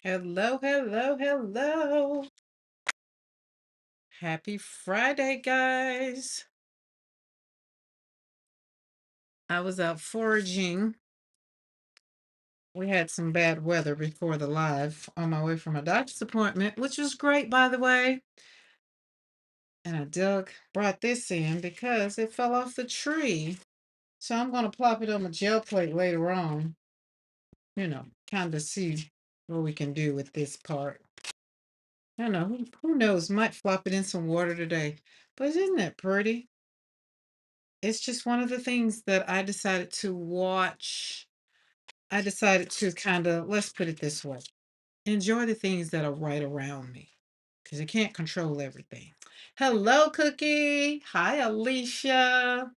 Hello, hello, hello. Happy Friday, guys. I was out foraging. We had some bad weather before the live on my way from a doctor's appointment, which was great, by the way. And brought this in because it fell off the tree. So I'm going to plop it on the gel plate later on, kind of see what we can do with this part. I don't know, who knows? Might flop it in some water today. But isn't that pretty? It's just one of the things that I decided to watch. I decided to kind of, let's put it this way, enjoy the things that are right around me because I can't control everything. Hello, Cookie. Hi, Alicia.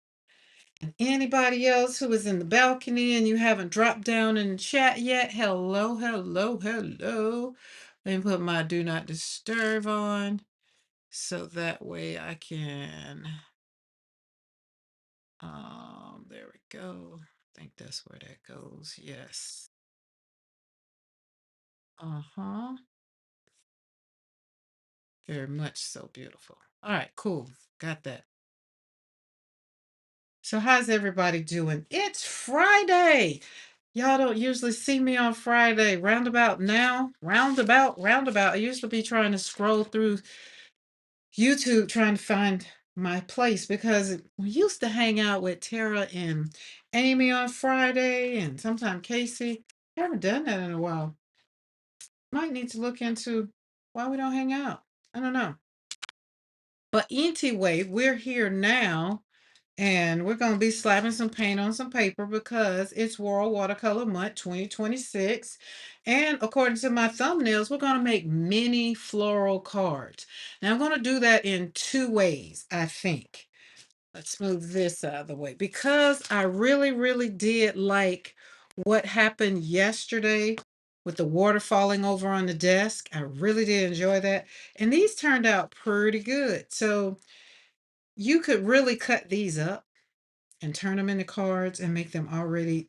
And anybody else who is in the balcony and you haven't dropped down in the chat yet, hello, hello, hello. Let me put my do not disturb on so that way I can. There we go. I think that's where that goes. Yes. Uh-huh. Very much so beautiful. All right, cool. Got that. So how's everybody doing? It's Friday. Y'all don't usually see me on Friday. Roundabout now. Roundabout. I used to be trying to scroll through YouTube trying to find my place because we used to hang out with Tara and Amy on Friday and sometimes Casey. I haven't done that in a while. Might need to look into why we don't hang out. I don't know. But anyway, we're here now and we're going to be slapping some paint on some paper because it's World Watercolor Month 2026. And according to my thumbnails, we're going to make mini floral cards. Now, I'm going to do that in two ways, I think. Let's move this out of the way because I really, really did like what happened yesterday with the water falling over on the desk. I really did enjoy that. And these turned out pretty good. So you could really cut these up and turn them into cards and make them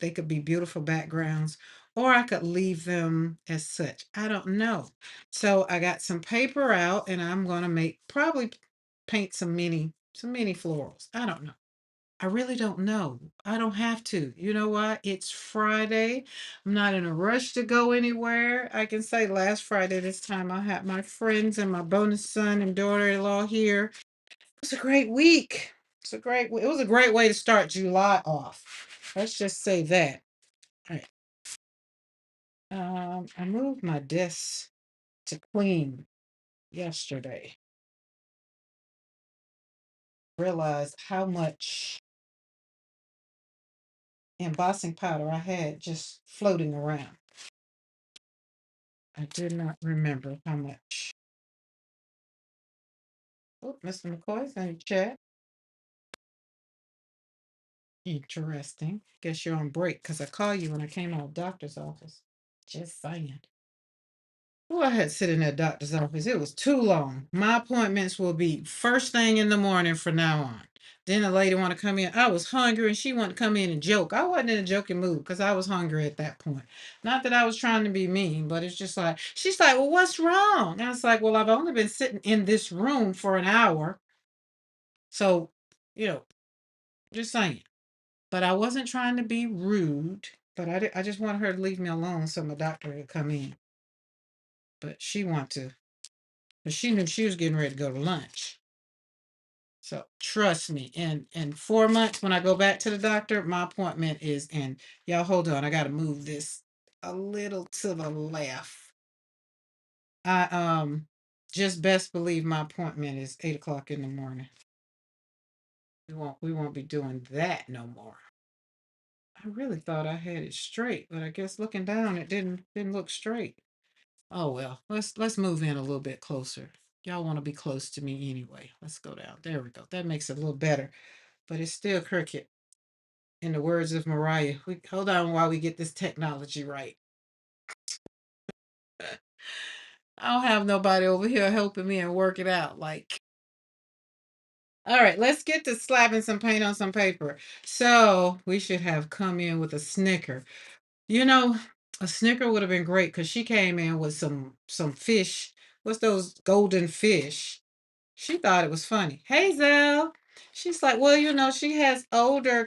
they could be beautiful backgrounds, or I could leave them as such. I don't know. So I got some paper out and I'm going to probably paint some mini florals. I don't know. I really don't know. I don't have to. You know what? It's Friday. I'm not in a rush to go anywhere. I can say last Friday, this time, I had my friends and my bonus son and daughter-in-law here. It was a great week. It was a great way to start July off. Let's just say that. All right. I moved my desk to clean yesterday. Realized how much embossing powder I had just floating around. I did not remember how much. Oh, Mr. McCoy's in the chat. Interesting. Guess you're on break because I called you when I came out of doctor's office. Just saying. Oh, I had to sit in that doctor's office. It was too long. My appointments will be first thing in the morning from now on. Then the lady want to come in. I was hungry and she wanted to come in and joke. I wasn't in a joking mood because I was hungry at that point. Not that I was trying to be mean, but it's just like, she's like, well, what's wrong? And I was like, well, I've only been sitting in this room for an hour. So, you know, just saying. But I wasn't trying to be rude, but I just wanted her to leave me alone so my doctor could come in. But she wanted to. But she knew she was getting ready to go to lunch. So trust me, in 4 months when I go back to the doctor, my appointment is in. Y'all hold on, I gotta move this a little to the left. I just best believe my appointment is 8 o'clock in the morning. We won't be doing that no more. I really thought I had it straight, but I guess looking down it didn't look straight. Oh well, let's move in a little bit closer. Y'all want to be close to me anyway. Let's go down. There we go. That makes it a little better, but it's still crooked. In the words of Mariah, we hold on while we get this technology right. I don't have nobody over here helping me and work it out. Like, all right, let's get to slapping some paint on some paper. So we should have come in with a snicker. You know, A Snicker would have been great because she came in with some fish. What's those golden fish? She thought it was funny. Hazel. She's like, well, she has older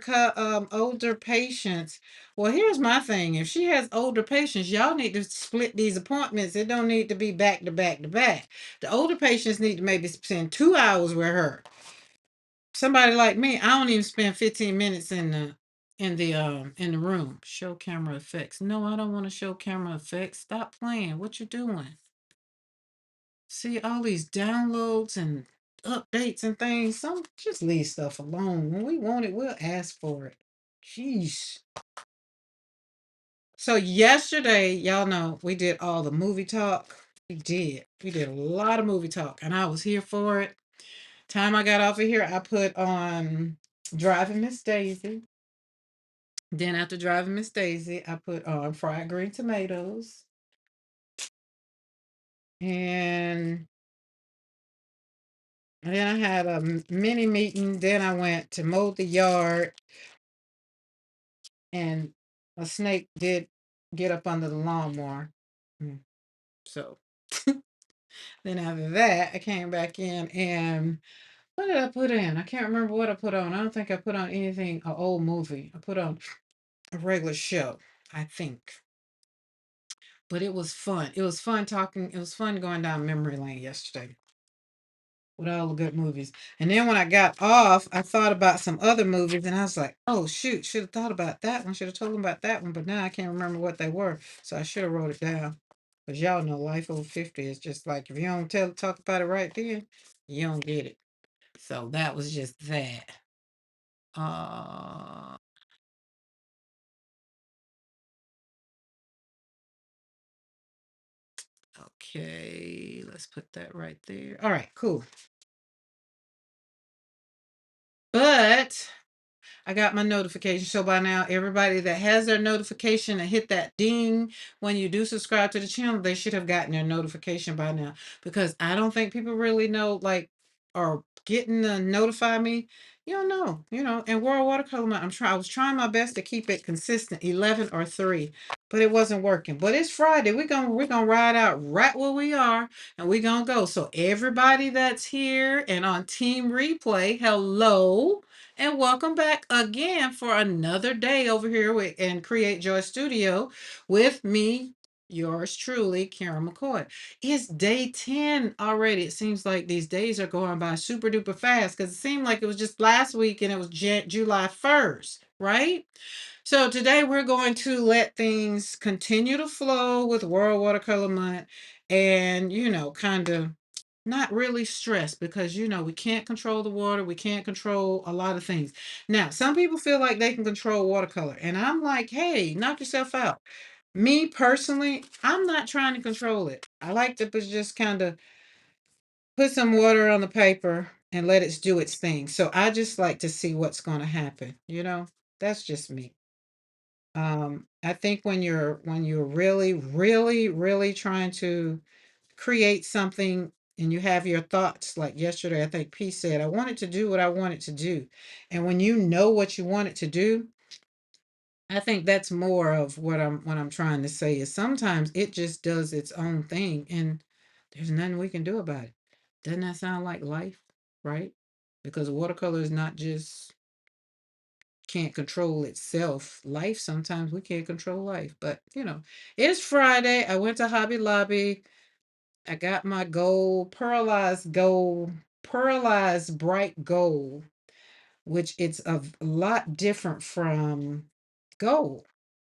patients. Well, here's my thing. If she has older patients, y'all need to split these appointments. It don't need to be back to back to back. The older patients need to maybe spend 2 hours with her. Somebody like me, I don't even spend 15 minutes in the room. Show camera effects. No, I don't want to show camera effects. Stop playing. What you doing? See all these downloads and updates and things. Some just leave stuff alone. When we want it, we'll ask for it. Jeez. So yesterday, y'all know we did all the movie talk. We did. We did a lot of movie talk, and I was here for it. Time I got off of here, I put on Driving Miss Daisy. Then after Driving Miss Daisy, I put on Fried Green Tomatoes. And then I had a mini meeting. Then I went to mow the yard, and a snake did get up under the lawnmower. Mm, So then after that, I came back in, and what did I put in? I can't remember what I put on. I don't think I put on anything, an old movie. I put on a regular show, I think. But it was fun. It was fun talking. It was fun going down memory lane yesterday with all the good movies. And then when I got off, I thought about some other movies, and I was like, "Oh shoot, should have thought about that one. Should have told them about that one." But now I can't remember what they were, so I should have wrote it down. Cause y'all know life over 50 is just like if you don't talk about it right then, you don't get it. So that was just that. Uh, okay, let's put that right there. All right, cool. But I got my notification. So by now, everybody that has their notification and hit that ding when you do subscribe to the channel, they should have gotten their notification by now. Because I don't think people really know, like, or getting to notify me. You don't know, And World Watercolor Month, I was trying my best to keep it consistent, 11 or 3, but it wasn't working. But it's Friday. We're gonna ride out right where we are, and we're gonna go. So everybody that's here and on Team Replay, hello. And welcome back again for another day over here in Create Joy Studio with me, yours truly, Karen McCoy. It's day 10 already. It seems like these days are going by super duper fast because it seemed like it was just last week and it was July 1st, right? So today we're going to let things continue to flow with World Watercolor Month and, kind of not really stress because we can't control the water, we can't control a lot of things. Now some people feel like they can control watercolor, and I'm like, hey, knock yourself out. Me personally, I'm not trying to control it. I like to just kind of put some water on the paper and let it do its thing. So I just like to see what's going to happen. That's just me. I think when you're really really really trying to create something and you have your thoughts, like yesterday I think P said, I wanted to do what I wanted to do. And when you know what you want it to do, I think that's more of what I'm trying to say is sometimes it just does its own thing and there's nothing we can do about it. Doesn't that sound like life, right? Because watercolor is not just can't control itself. Life, sometimes we can't control life. But it's Friday. I went to Hobby Lobby. I got my gold, pearlized bright gold, which it's a lot different from gold.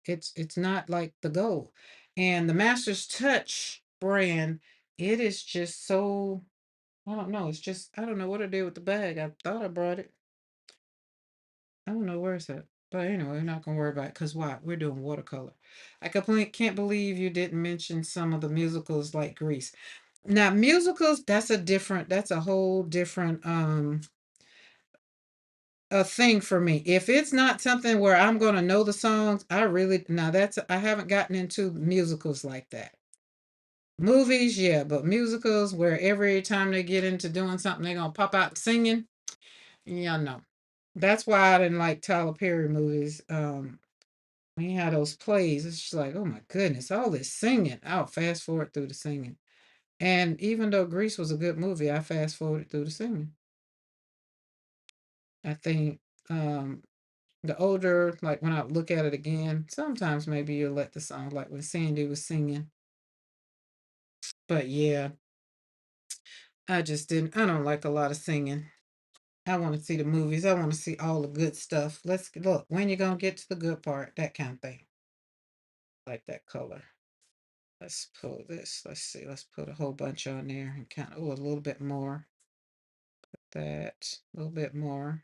It's not like the gold. And the Master's Touch brand, it is just so, I don't know. It's just, I don't know what I did with the bag. I thought I brought it. I don't know where it's at. But anyway, we're not gonna worry about it because why? We're doing watercolor. Can't believe you didn't mention some of the musicals like Grease. Now, musicals, that's a whole different a thing for me. If it's not something where I'm gonna know the songs, I haven't gotten into musicals like that. Movies, yeah, but musicals where every time they get into doing something, they're gonna pop out singing. Yeah, no. That's why I didn't like Tyler Perry movies. when you have those plays, it's just like, oh my goodness, all this singing. I'll fast forward through the singing. And even though Grease was a good movie, I fast forwarded through the singing. I think um the older, like when I look at it again, sometimes maybe you'll let the song, like when Sandy was singing. But yeah, I don't like a lot of singing. I want to see the movies. I want to see all the good stuff. Let's look, when you gonna get to the good part, that kind of thing. Like that color. Let's pull this. Let's see. Let's put a whole bunch on there and kind of, oh, a little bit more. That, a little bit more.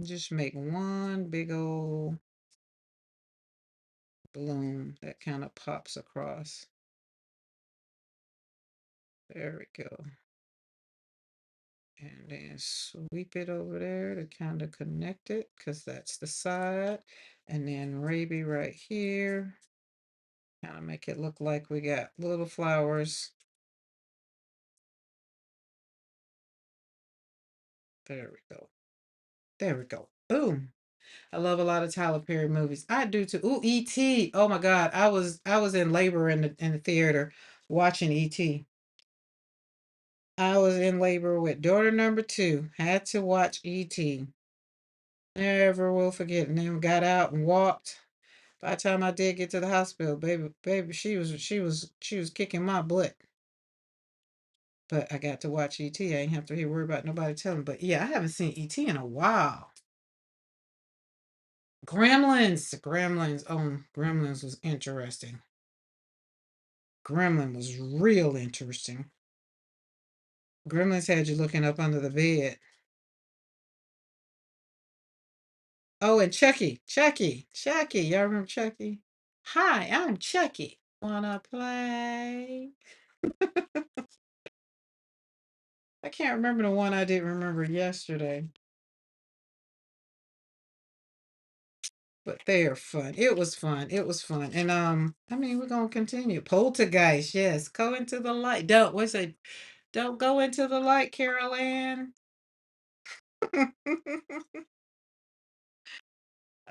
Just make one big old balloon that kind of pops across. There we go. And then sweep it over there to kind of connect it because that's the side. And then maybe right here, kind of make it look like we got little flowers. There we go. There we go. Boom. I love a lot of Tyler Perry movies. I do too. Ooh, E.T. Oh my God. I was in labor in the theater watching E.T. I was in labor with daughter number two. Had to watch E.T. Never will forget. And then got out and walked. By the time I did get to the hospital, baby, she was kicking my butt. But I got to watch E.T. I ain't have to hear worry about nobody telling. But yeah, I haven't seen E.T. in a while. Gremlins. Oh, Gremlins was interesting. Gremlin was real interesting. Gremlins had you looking up under the bed. Oh, and Chucky. Y'all remember Chucky? Hi, I'm Chucky. Wanna play? I can't remember the one I didn't remember yesterday, but they are fun. It was fun. It was fun. And I mean, we're gonna continue. Poltergeist, yes. Go into the light. Don't what's it? Don't go into the light, Carol Ann. All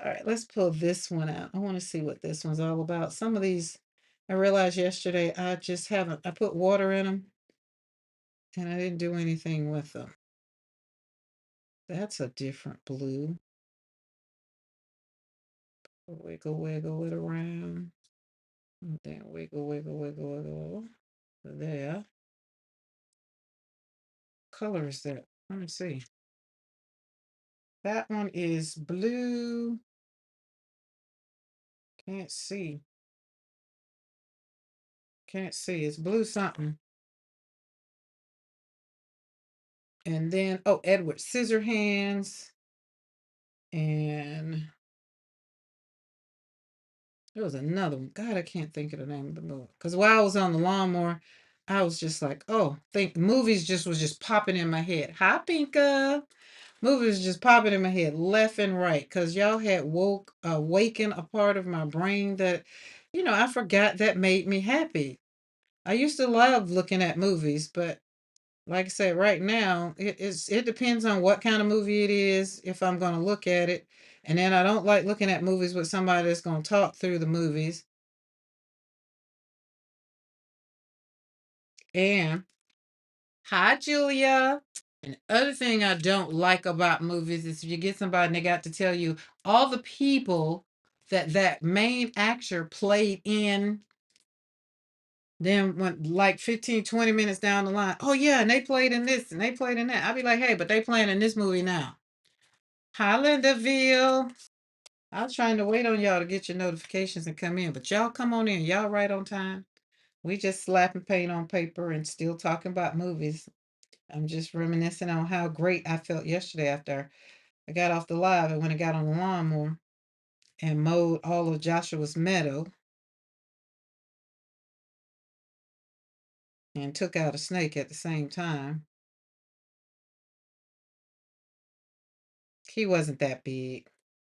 right, let's pull this one out. I want to see what this one's all about. Some of these, I realized yesterday, I just haven't, I put water in them and I didn't do anything with them. That's a different blue. Wiggle it around. And then wiggle. There. Color is that? Let me see. That one is blue. Can't see. Can't see. It's blue something. And then, oh, Edward Scissorhands. And there was another one. God, I can't think of the name of the movie. Because while I was on the lawnmower, I was just like, oh, think movies just was just popping in my head. Hi, Pinka. Movies just popping in my head left and right. Because y'all had awakened a part of my brain that, I forgot that made me happy. I used to love looking at movies, but like I said, right now, it depends on what kind of movie it is, if I'm gonna look at it. And then I don't like looking at movies with somebody that's gonna talk through the movies. And hi, Julia. And the other thing I don't like about movies is if you get somebody and they got to tell you all the people that main actor played in, then when like 15, 20 minutes down the line, oh yeah, and they played in this and they played in that. I'll be like, hey, but they playing in this movie now. Hi, Lindaville. I was trying to wait on y'all to get your notifications and come in, but y'all come on in. Y'all right on time. We just slapping paint on paper and still talking about movies. I'm just reminiscing on how great I felt yesterday after I got off the live and when I got on the lawnmower and mowed all of Joshua's meadow and took out a snake at the same time. He wasn't that big.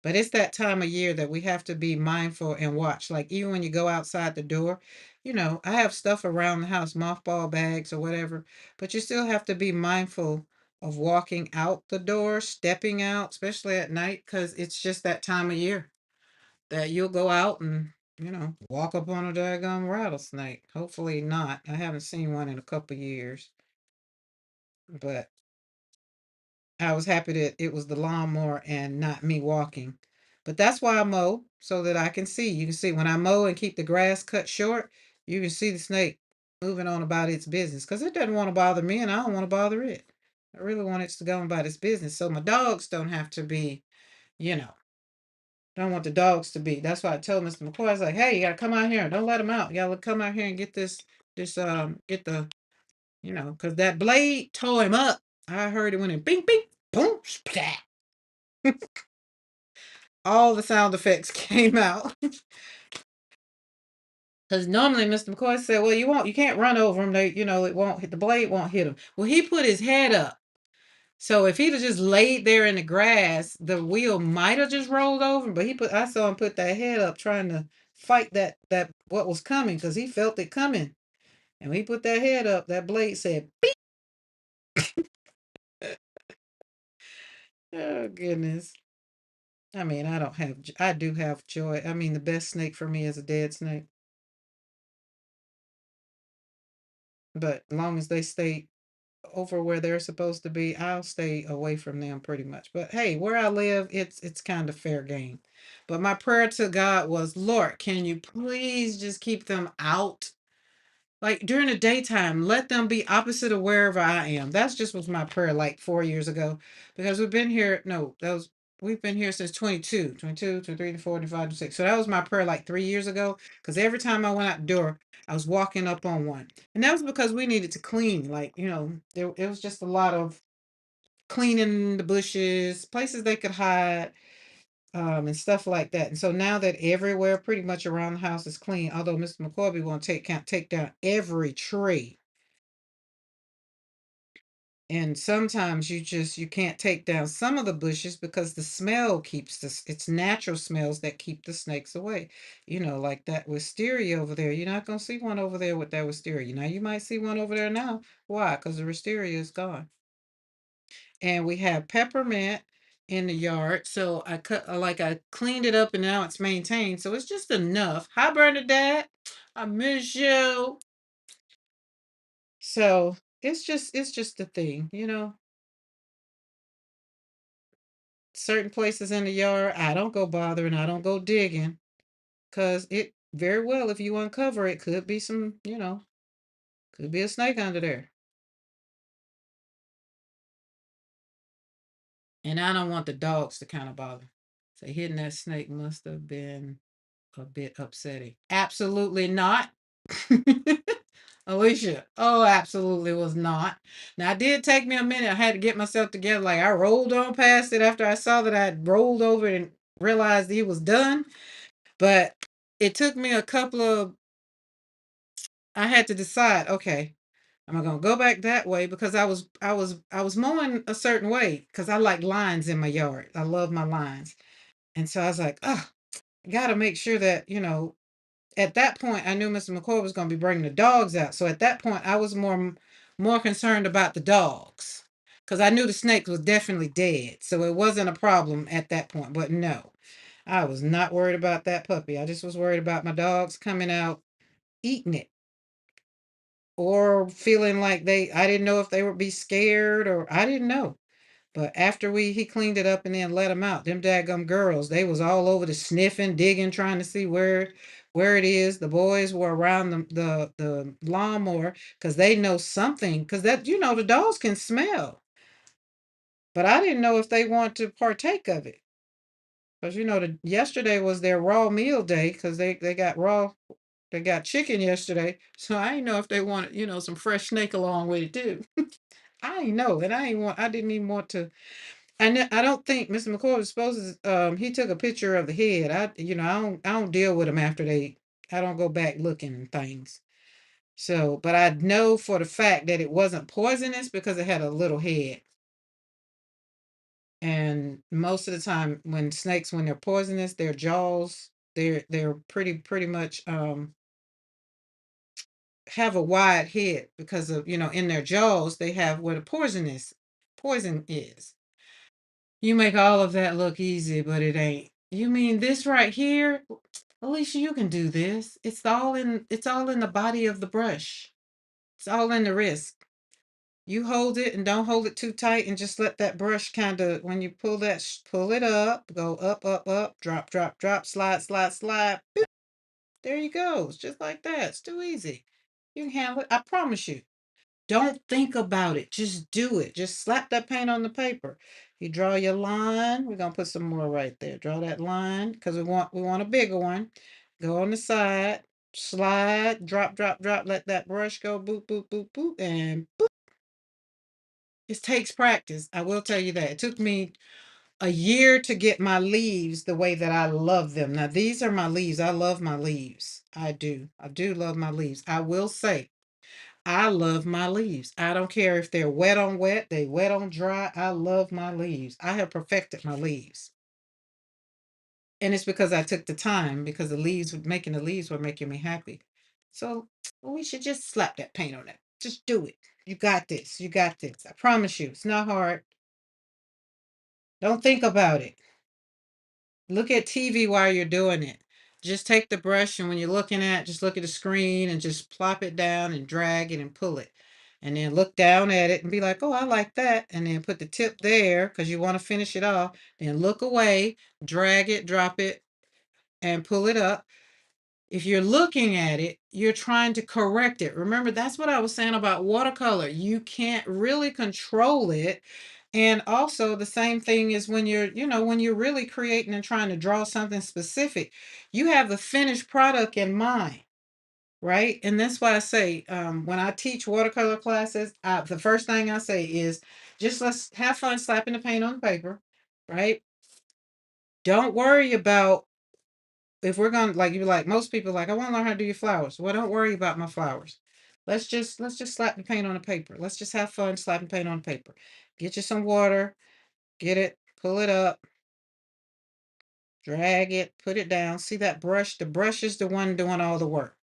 But it's that time of year that we have to be mindful and watch. Like even when you go outside the door, I have stuff around the house, mothball bags or whatever, but you still have to be mindful of walking out the door, stepping out, especially at night, because it's just that time of year. that you'll go out and, walk up on a daggone rattlesnake. Hopefully not. I haven't seen one in a couple years, but I was happy that it was the lawnmower and not me walking. But that's why I mow, so that I can see. You can see when I mow and keep the grass cut short, you can see the snake moving on about its business because it doesn't want to bother me and I don't want to bother it. I really want it to go about its business. So my dogs don't have to be, you know, don't want the dogs to be. That's why I told Mr. McCoy, I was like, hey, you gotta come out here. Don't let them out. You gotta come out here and get get the, because that blade tore him up. I heard it when it bing, bing, boom, splat. All the sound effects came out. Because normally Mr. McCoy said, well, you can't run over him. It won't hit, the blade won't hit him. Well, he put his head up. So if he'd have just laid there in the grass, the wheel might have just rolled over. But I saw him put that head up trying to fight that what was coming because he felt it coming. And when he put that head up, that blade said, beep. Oh, goodness. I mean, I do have joy. I mean, the best snake for me is a dead snake. But as long as they stay over where they're supposed to be, I'll stay away from them pretty much. But hey, where I live, it's kind of fair game. But my prayer to God was, Lord, can you please just keep them out? Like during the daytime, let them be opposite of wherever I am. That's just was my prayer like 4 years ago. Because we've been here, no, that was we've been here since 22, 23, 24, 25, 26. So that was my prayer like 3 years ago. Because every time I went out the door, I was walking up on one. And that was because we needed to clean. Like, it was just a lot of cleaning the bushes, places they could hide, and stuff like that. And so now that everywhere pretty much around the house is clean, although Mr. McCorby won't take down every tree. And sometimes you can't take down some of the bushes because the smell keeps it's natural smells that keep the snakes away. Like that wisteria over there. You're not gonna see one over there with that wisteria. Now you might see one over there now. Why? Because the wisteria is gone. And we have peppermint in the yard. So I cleaned it up and now it's maintained. So it's just enough. Hi Bernadette. I miss you. So it's just a thing, certain places in the yard, I don't go bothering, I don't go digging, because it very well, if you uncover it, could be could be a snake under there. And I don't want the dogs to kind of bother. So hitting that snake must have been a bit upsetting. Absolutely not. Alicia, oh, absolutely was not. Now, it did take me a minute. I had to get myself together. Like, I rolled on past it after I saw that I had rolled over and realized he was done. But it took me a couple of, I had to decide, okay, am I gonna go back that way? Because I was mowing a certain way because I like lines in my yard. I love my lines. And so I was like, oh, I gotta make sure that, at that point I knew Mr. McCoy was gonna be bringing the dogs out. So at that point I was more concerned about the dogs. Because I knew the snake was definitely dead. So it wasn't a problem at that point. But no, I was not worried about that puppy. I just was worried about my dogs coming out eating it or feeling like I didn't know if they would be scared or I didn't know. But after he cleaned it up and then let them out, them daggum girls, they was all over the sniffing, digging, trying to see where it is. The boys were around the lawnmower because they know something. Because the dogs can smell. But I didn't know if they want to partake of it. Because yesterday was their raw meal day because they got chicken yesterday. So I didn't know if they wanted, some fresh snake along with it too. I didn't know. And I didn't even want to. And I don't think Mr. McCoy was supposed to, he took a picture of the head. I don't deal with them after I don't go back looking and things. So, but I know for the fact that it wasn't poisonous because it had a little head. And most of the time when snakes, when they're poisonous, their jaws, they're pretty much, have a wide head because of, in their jaws, they have where the poison is. You make all of that look easy, but it ain't. You mean this right here? Alicia, you can do this. It's all in the body of the brush. It's all in the wrist. You hold it and don't hold it too tight and just let that brush kind of, when you pull that, pull it up, go up, up, up, drop, drop, drop, slide, slide, slide. Boop. There you go. It's just like that. It's too easy. You can handle it. I promise you. Don't think about it. Just do it. Just slap that paint on the paper. You draw your line. We're gonna put some more right there. Draw that line because we want a bigger one. Go on the side, slide, drop, drop, drop. Let that brush go. Boop, boop, boop, boop, and boop. It takes practice. I will tell you that. It took me a year to get my leaves the way that I love them. Now these are my leaves. I love my leaves. I do. I do love my leaves. I will say. I love my leaves. I don't care if they're wet on wet, they wet on dry. I love my leaves. I have perfected my leaves. And it's because I took the time because making the leaves were making me happy. So we should just slap that paint on it. Just do it. You got this. You got this. I promise you. It's not hard. Don't think about it. Look at TV while you're doing it. Just take the brush and when you're looking at, just look at the screen and just plop it down and drag it and pull it. And then look down at it and be like, oh, I like that. And then put the tip there because you want to finish it off. Then look away, drag it, drop it, and pull it up. If you're looking at it, you're trying to correct it. Remember, that's what I was saying about watercolor. You can't really control it. And also the same thing is when you're really creating and trying to draw something specific, you have the finished product in mind, right? And that's why I say, when I teach watercolor classes, the first thing I say is just let's have fun slapping the paint on the paper, right? Don't worry about if we're gonna like you like most people like I want to learn how to do your flowers. Well, don't worry about my flowers. Let's just slap the paint on the paper. Let's just have fun slapping paint on the paper. Get you some water, get it, pull it up, drag it, put it down. See that brush? The brush is the one doing all the work.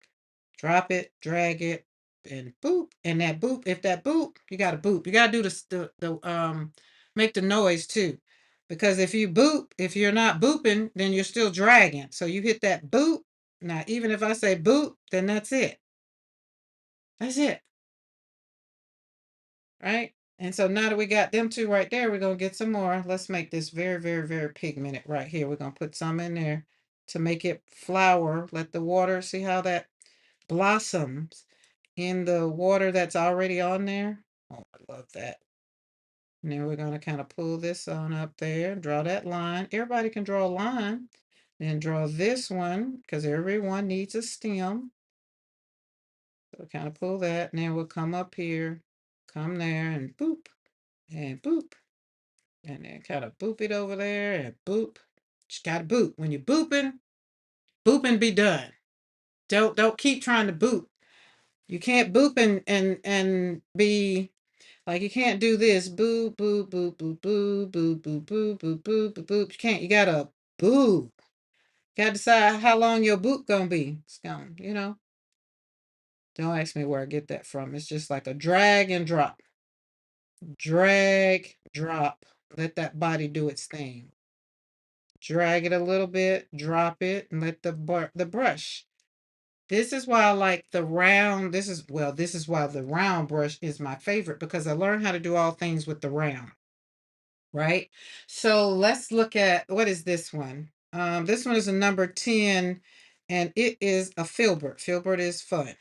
Drop it, drag it, and boop. And that boop, if that boop, you gotta boop. You gotta do the make the noise too. Because if you're not booping, then you're still dragging. So you hit that boop. Now, even if I say boop, then that's it. That's it. Right? And so now that we got them two right there, we're gonna get some more. Let's make this very, very, very pigmented right here. We're gonna put some in there to make it flower. Let the water, see how that blossoms in the water that's already on there. Oh, I love that. And then we're going to kind of pull this on up there, draw that line. Everybody can draw a line. Then draw this one because everyone needs a stem. So kind of pull that, and then we'll come up here, come there, and boop, and boop. And then kind of boop it over there, and boop. Just got to boop. When you're booping, boop and be done. Don't keep trying to boop. You can't boop and be like you can't do this. Boo, boo, boo, boo, boo, boo, boo, boo, boo, boo, boo, boo. You can't. You gotta boo. Gotta decide how long your boot gonna be. It's gonna. Don't ask me where I get that from. It's just like a drag and drop. Drag, drop. Let that body do its thing. Drag it a little bit, drop it, and let the brush. This is why I like the round. This is why the round brush is my favorite because I learned how to do all things with the round. Right? So let's look at what is this one? This one is a number 10 and it is a filbert. Filbert is fun.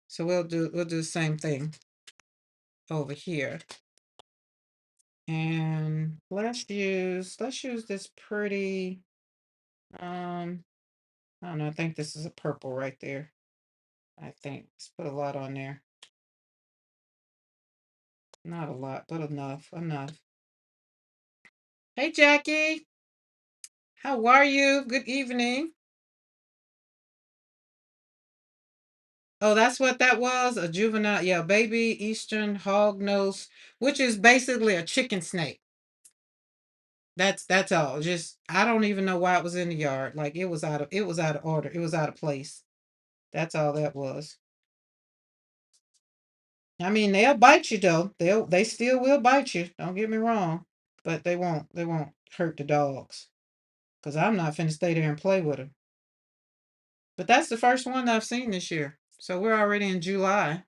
So we'll do the same thing over here. And let's use this pretty I don't know, I think this is a purple right there. I think let's put a lot on there. Not a lot, but enough. Hey Jackie, how are you? Good evening. Oh, that's what that was? A juvenile, yeah, baby Eastern hognose, which is basically a chicken snake. That's all. Just I don't even know why it was in the yard. Like it was out of order. It was out of place. That's all that was. I mean, they'll bite you though. They still will bite you. Don't get me wrong. but they won't hurt the dogs because I'm not finna stay there and play with them. But that's the first one I've seen this year. So we're already in July.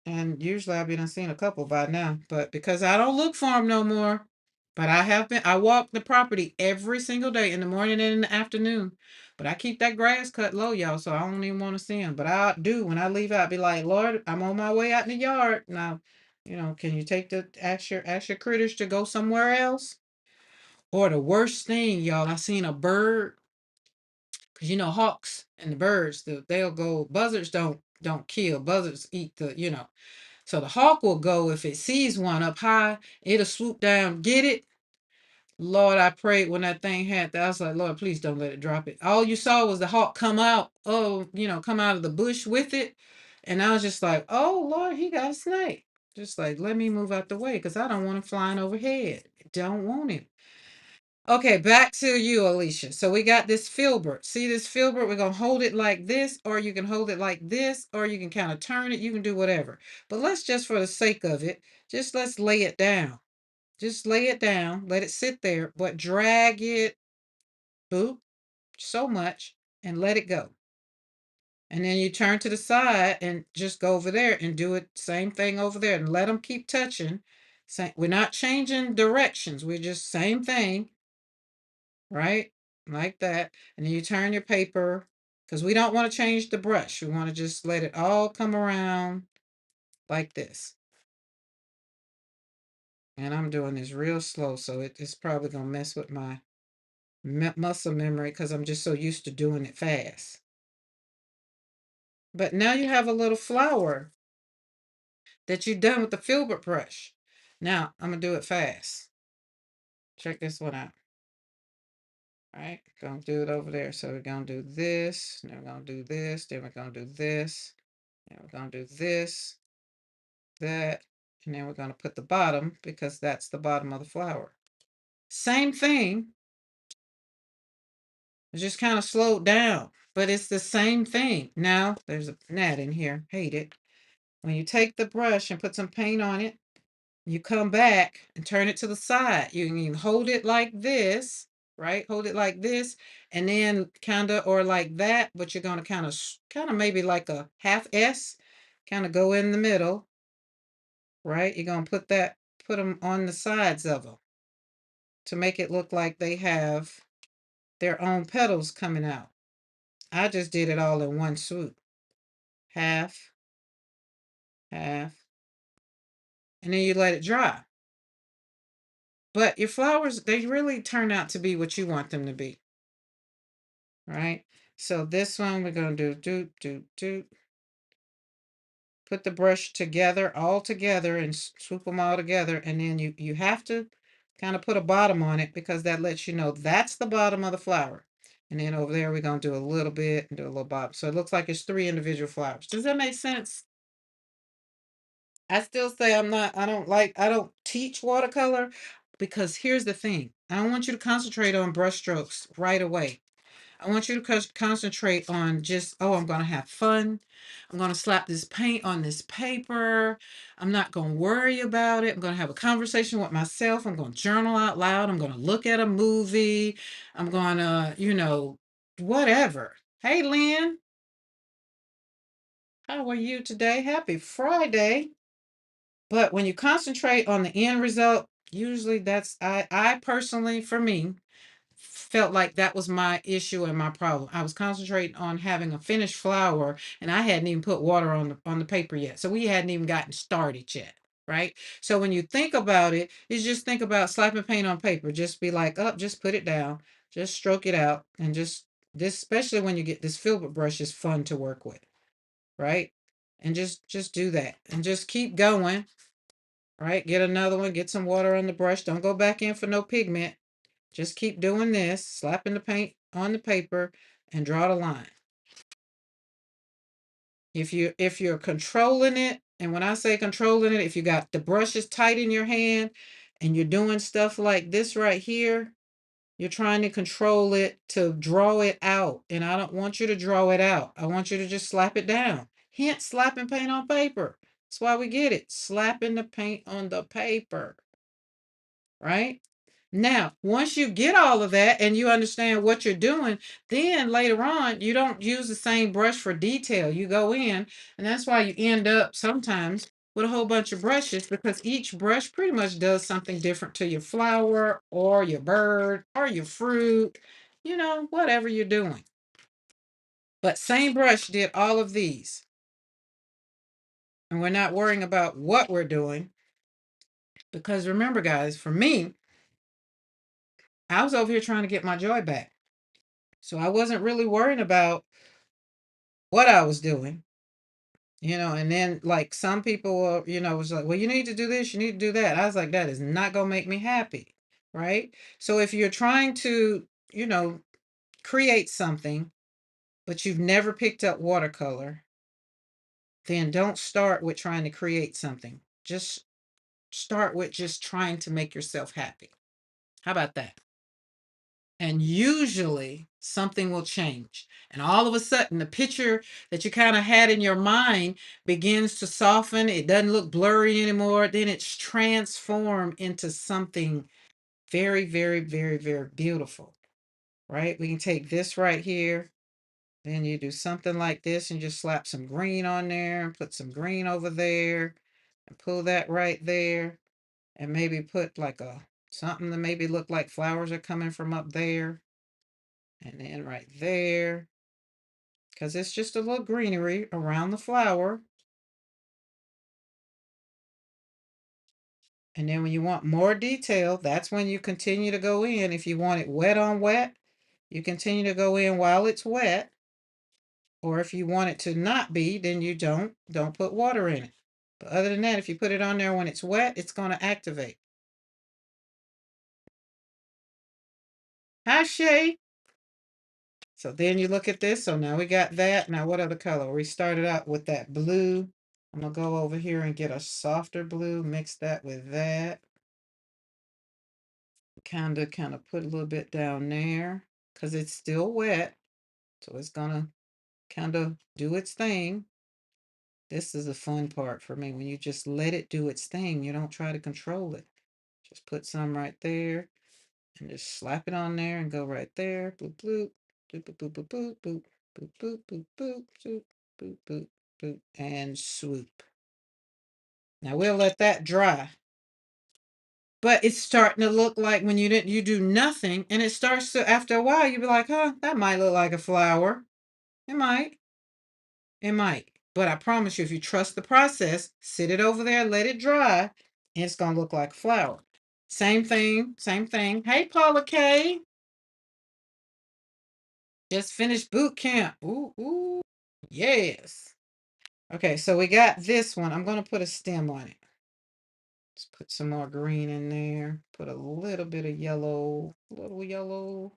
And usually I've been seeing a couple by now. But because I don't look for them no more. But I have been, I walk the property every single day in the morning and in the afternoon. But I keep that grass cut low, y'all, so I don't even want to see them. But I do when I leave out, be like, Lord, I'm on my way out in the yard. Now, can you take the ask your critters to go somewhere else? Or the worst thing, y'all, I seen a bird. Because hawks and the birds, they'll go. Buzzards don't kill. Buzzards eat the. So the hawk will go if it sees one up high, it'll swoop down, get it. Lord, I prayed when that thing had that. I was like, Lord, please don't let it drop it. All you saw was the hawk come out, come out of the bush with it. And I was just like, oh, Lord, he got a snake. Just like, let me move out the way because I don't want him flying overhead. Don't want him. Okay, back to you, Alicia. So we got this filbert. See this filbert? We're going to hold it like this, or you can hold it like this, or you can kind of turn it. You can do whatever. But let's just, for the sake of it, let's lay it down. Just lay it down. Let it sit there, but drag it, boop, so much, and let it go. And then you turn to the side and just go over there and do it. Same thing over there and let them keep touching. We're not changing directions. We're just same thing. Right? Like that. And then you turn your paper because we don't want to change the brush. We want to just let it all come around like this. And I'm doing this real slow, so it's probably going to mess with my muscle memory because I'm just so used to doing it fast. But now you have a little flower that you've done with the filbert brush. Now I'm going to do it fast. Check this one out. All right, gonna do it over there. So we're gonna do this, then we're gonna do this, then we're gonna do this, and we're gonna do this, that, and then we're going to put the bottom because that's the bottom of the flower. Same thing, just kind of slowed down, but it's the same thing. Now, there's a gnat in here, hate it. When you take the brush and put some paint on it, you come back and turn it to the side. You can hold it like this, right? Hold it like this, and then kind of, or like that, but you're going to kind of maybe like a half S, kind of go in the middle, right? You're going to put them on the sides of them to make it look like they have their own petals coming out. I just did it all in one swoop. Half, half, and then you let it dry. But your flowers, they really turn out to be what you want them to be. Right? So this one we're going to do. Put the brush together, all together, and swoop them all together. And then you have to kind of put a bottom on it because that lets you know that's the bottom of the flower. And then over there, we're going to do a little bit and do a little bottom. So it looks like it's 3 individual flowers. Does that make sense? I still say I don't teach watercolor because here's the thing. I don't want you to concentrate on brush strokes right away. I want you to concentrate on just, oh, I'm going to have fun. I'm going to slap this paint on this paper. I'm not going to worry about it. I'm going to have a conversation with myself. I'm going to journal out loud. I'm going to look at a movie. I'm going to, whatever. Hey, Lynn, how are you today? Happy Friday. But when you concentrate on the end result, usually I personally, for me, felt like that was my issue and my problem. I was concentrating on having a finished flower and I hadn't even put water on the paper yet. So we hadn't even gotten started yet. Right. So when you think about it, you just think about slapping paint on paper. Just be like, oh, just put it down, just stroke it out. And just this, especially when you get this filbert brush is fun to work with. Right. And just do that and just keep going. Right. Get another one, get some water on the brush. Don't go back in for no pigment. Just keep doing this, slapping the paint on the paper and draw the line. If you're controlling it, and when I say controlling it, if you got the brushes tight in your hand and you're doing stuff like this right here, you're trying to control it to draw it out. And I don't want you to draw it out. I want you to just slap it down. Hence slapping paint on paper. That's why we get it. Slapping the paint on the paper. right? Now, once you get all of that and you understand what you're doing, then later on, you don't use the same brush for detail. You go in, and that's why you end up sometimes with a whole bunch of brushes because each brush pretty much does something different to your flower or your bird or your fruit, whatever you're doing. But same brush did all of these. And we're not worrying about what we're doing because remember, guys, for me, I was over here trying to get my joy back. So I wasn't really worrying about what I was doing, and then like some people was like, well, you need to do this, you need to do that. I was like, that is not gonna make me happy, right? So if you're trying to, create something, but you've never picked up watercolor, then don't start with trying to create something. Just start with just trying to make yourself happy. How about that? And usually something will change. And all of a sudden, the picture that you kind of had in your mind begins to soften. It doesn't look blurry anymore. Then it's transformed into something very, very, very, very beautiful, right? We can take this right here. Then you do something like this and just slap some green on there and put some green over there and pull that right there and maybe put like something that maybe look like flowers are coming from up there. And then right there, because it's just a little greenery around the flower. And then when you want more detail, that's when you continue to go in. If you want it wet on wet, you continue to go in while it's wet. Or if you want it to not be, then you don't put water in it. But other than that, if you put it on there when it's wet, it's going to activate. Hi, Shay. So then you look at this. So now we got that. Now what other color? We started out with that blue. I'm going to go over here and get a softer blue, mix that with that. Kind of put a little bit down there because it's still wet. So it's going to kind of do its thing. This is the fun part for me. When you just let it do its thing, you don't try to control it. Just put some right there and just slap it on there and go right there. Boop, bloop, boop, boop, boop, boop, boop, boop, boop, boop, boop, boop, boop, boop, boop, boop, and swoop. Now we'll let that dry. But it's starting to look like when you do nothing, and it starts to, after a while, you'll be like, huh, that might look like a flower. It might. It might. But I promise you, if you trust the process, sit it over there, let it dry, and it's going to look like a flower. Same thing, same thing. Hey, Paula K. Just finished boot camp. Ooh, ooh. Yes. Okay, so we got this one. I'm going to put a stem on it. Let's put some more green in there. Put a little bit of yellow, little yellow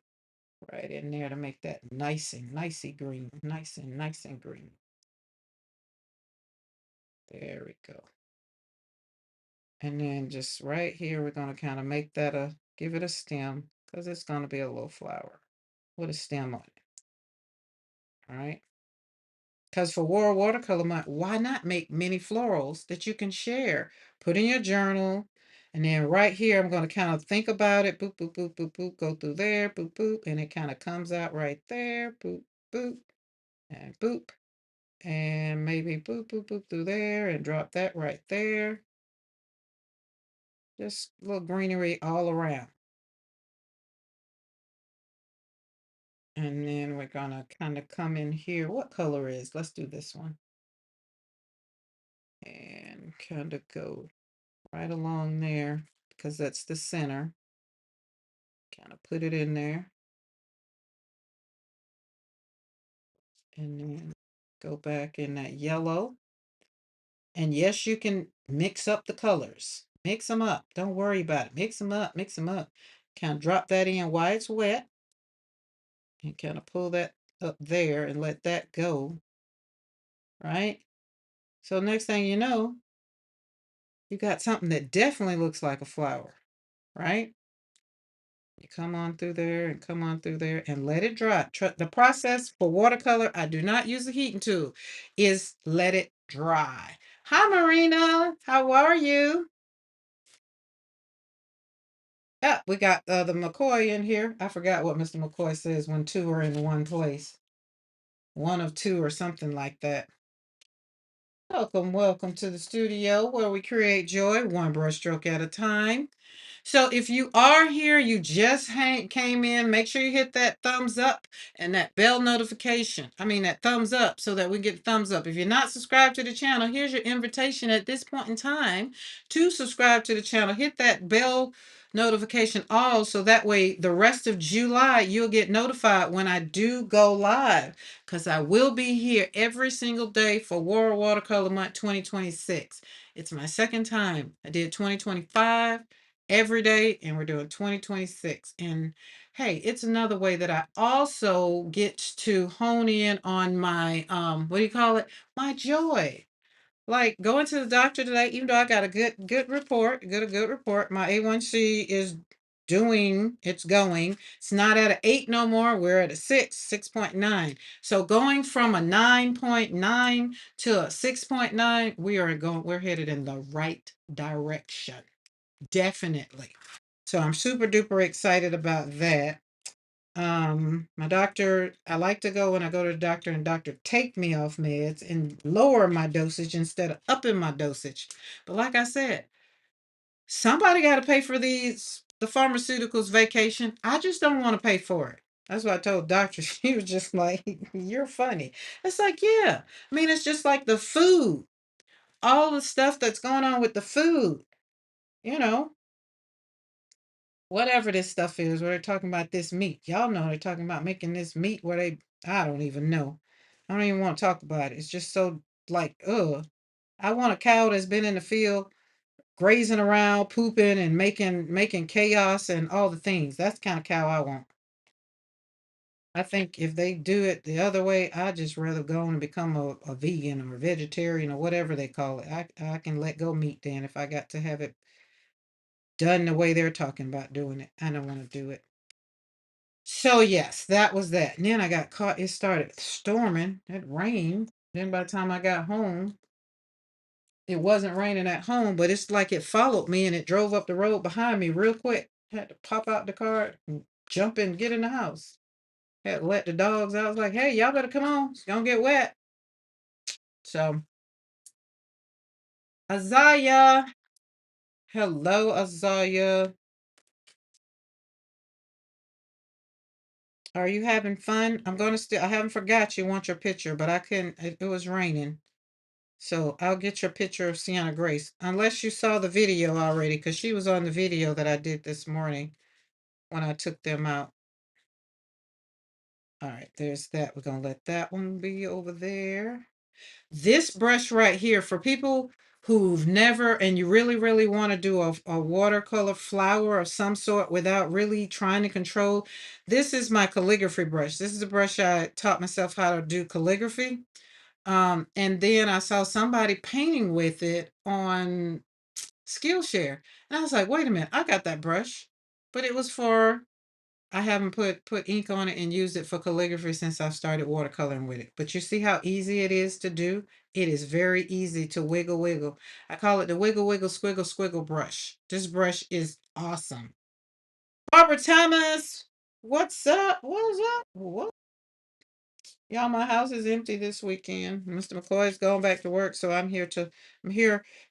right in there to make that nice and nicey green. Nice and green. There we go. And then just right here, we're going to kind of make that give it a stem because it's going to be a little flower with a stem on it. All right. Because for World Watercolor Month, why not make mini florals that you can share? Put in your journal. And then right here, I'm going to kind of think about it. Boop, boop, boop, boop, boop. Go through there. Boop, boop. And it kind of comes out right there. Boop, boop. And boop. And maybe boop, boop, boop through there. And drop that right there. Just a little greenery all around. And then we're going to kind of come in here. What color is? Let's do this one. And kind of go right along there because that's the center. Kind of put it in there. And then go back in that yellow. And yes, you can mix up the colors. Mix them up. Don't worry about it. Mix them up. Mix them up. Kind of drop that in while it's wet. And kind of pull that up there and let that go. Right? So next thing you know, you got something that definitely looks like a flower. Right? You come on through there and come on through there and let it dry. The process for watercolor, I do not use a heating tool, is let it dry. Hi, Marina. How are you? Ah, we got the McCoy in here. I forgot what Mr. McCoy says when two are in one place. One of two or something like that. Welcome, welcome to the studio where we create joy one brushstroke at a time. So if you are here, you just came in, make sure you hit that thumbs up and that bell notification. I mean, that thumbs up so that we get thumbs up. If you're not subscribed to the channel, here's your invitation at this point in time to subscribe to the channel. Hit that bell notification all so that way the rest of July you'll get notified when I do go live because I will be here every single day for World Watercolor Month 2026. It's my second time. I did 2025 every day and we're doing 2026. And hey, it's another way that I also get to hone in on my what do you call it? My joy. Like going to the doctor today, even though I got a good report, a good report. My A1C is doing, it's going. It's not at an 8 no more. We're at a 6.9. So going from a 9.9 to a 6.9, we're headed in the right direction. Definitely. So I'm super duper excited about that. My doctor, I like to go when I go to the doctor and doctor take me off meds and lower my dosage instead of upping my dosage. But like I said, somebody got to pay for the pharmaceuticals vacation. I just don't want to pay for it. That's what I told doctor. She was just like, "You're funny." It's like, yeah. I mean, it's just like the food, all the stuff that's going on with the food, you know. Whatever this stuff is, where they're talking about this meat. Y'all know they're talking about making this meat where I don't even know. I don't even want to talk about it. It's just so like, ugh. I want a cow that's been in the field grazing around, pooping and making chaos and all the things. That's the kind of cow I want. I think if they do it the other way, I'd just rather go on and become a vegan or a vegetarian or whatever they call it. I can let go meat then if I got to have it done the way they're talking about doing it. I don't want to do it. So yes, that was that. And then I got caught. It started storming. It rained. Then by the time I got home, it wasn't raining at home, but it's like it followed me and it drove up the road behind me real quick. Had to pop out the car and jump in, get in the house. Had to let the dogs out. I was like, hey, y'all better come on. It's gonna get wet. So Azaya. Hello, Azaya. Are you having fun? I'm gonna still I haven't forgot you want your picture, but I couldn't it was raining. So I'll get your picture of Sienna Grace, unless you saw the video already, because she was on the video that I did this morning when I took them out. All right, there's that. We're going to let that one be over there. This brush right here, for people who've never, and you really, really want to do a watercolor flower of some sort without really trying to control, this is my calligraphy brush. This is the brush I taught myself how to do calligraphy. And then I saw somebody painting with it on Skillshare. And I was like, wait a minute, I got that brush. But it was for I haven't put ink on it and used it for calligraphy since I started watercoloring with it. But you see how easy it is to do? It is very easy to wiggle wiggle. I call it the wiggle wiggle squiggle squiggle brush. This brush is awesome. Barbara Thomas, what's up? What's up? What? Y'all, my house is empty this weekend. Mr. McCoy's going back to work, so I'm here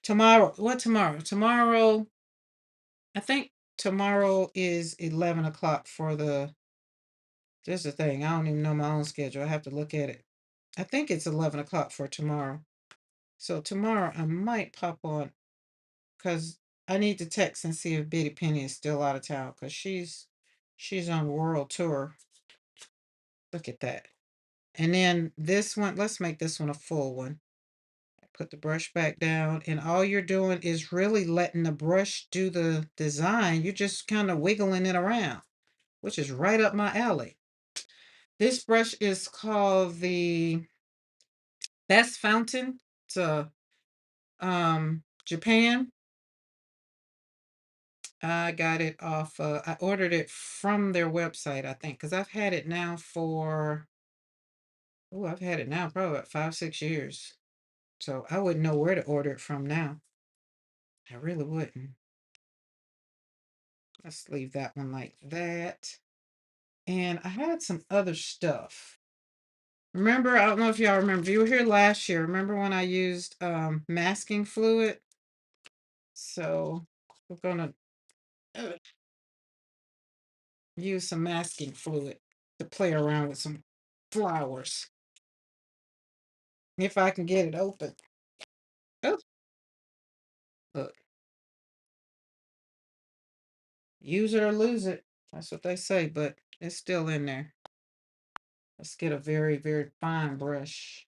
tomorrow. What tomorrow? Tomorrow, I think tomorrow is 11 o'clock for just the thing. I don't even know my own schedule. I have to look at it. I think it's 11 o'clock for tomorrow. So tomorrow I might pop on because I need to text and see if Bitty Penny is still out of town because she's on world tour. Look at that. And then this one, let's make this one a full one. Put the brush back down, and all you're doing is really letting the brush do the design. You're just kind of wiggling it around, which is right up my alley. This brush is called the Best Fountain. It's a Japan. I got it off. I ordered it from their website, I think, because I've had it now for. Oh, I've had it now probably about 5, 6 years. So I wouldn't know where to order it from now. I really wouldn't. Let's leave that one like that. And I had some other stuff. Remember, I don't know if y'all remember, you were here last year. Remember when I used masking fluid? So we're gonna use some masking fluid to play around with some flowers. If I can get it open. Oh, look. Use it or lose it. That's what they say, but it's still in there. Let's get a very, very fine brush.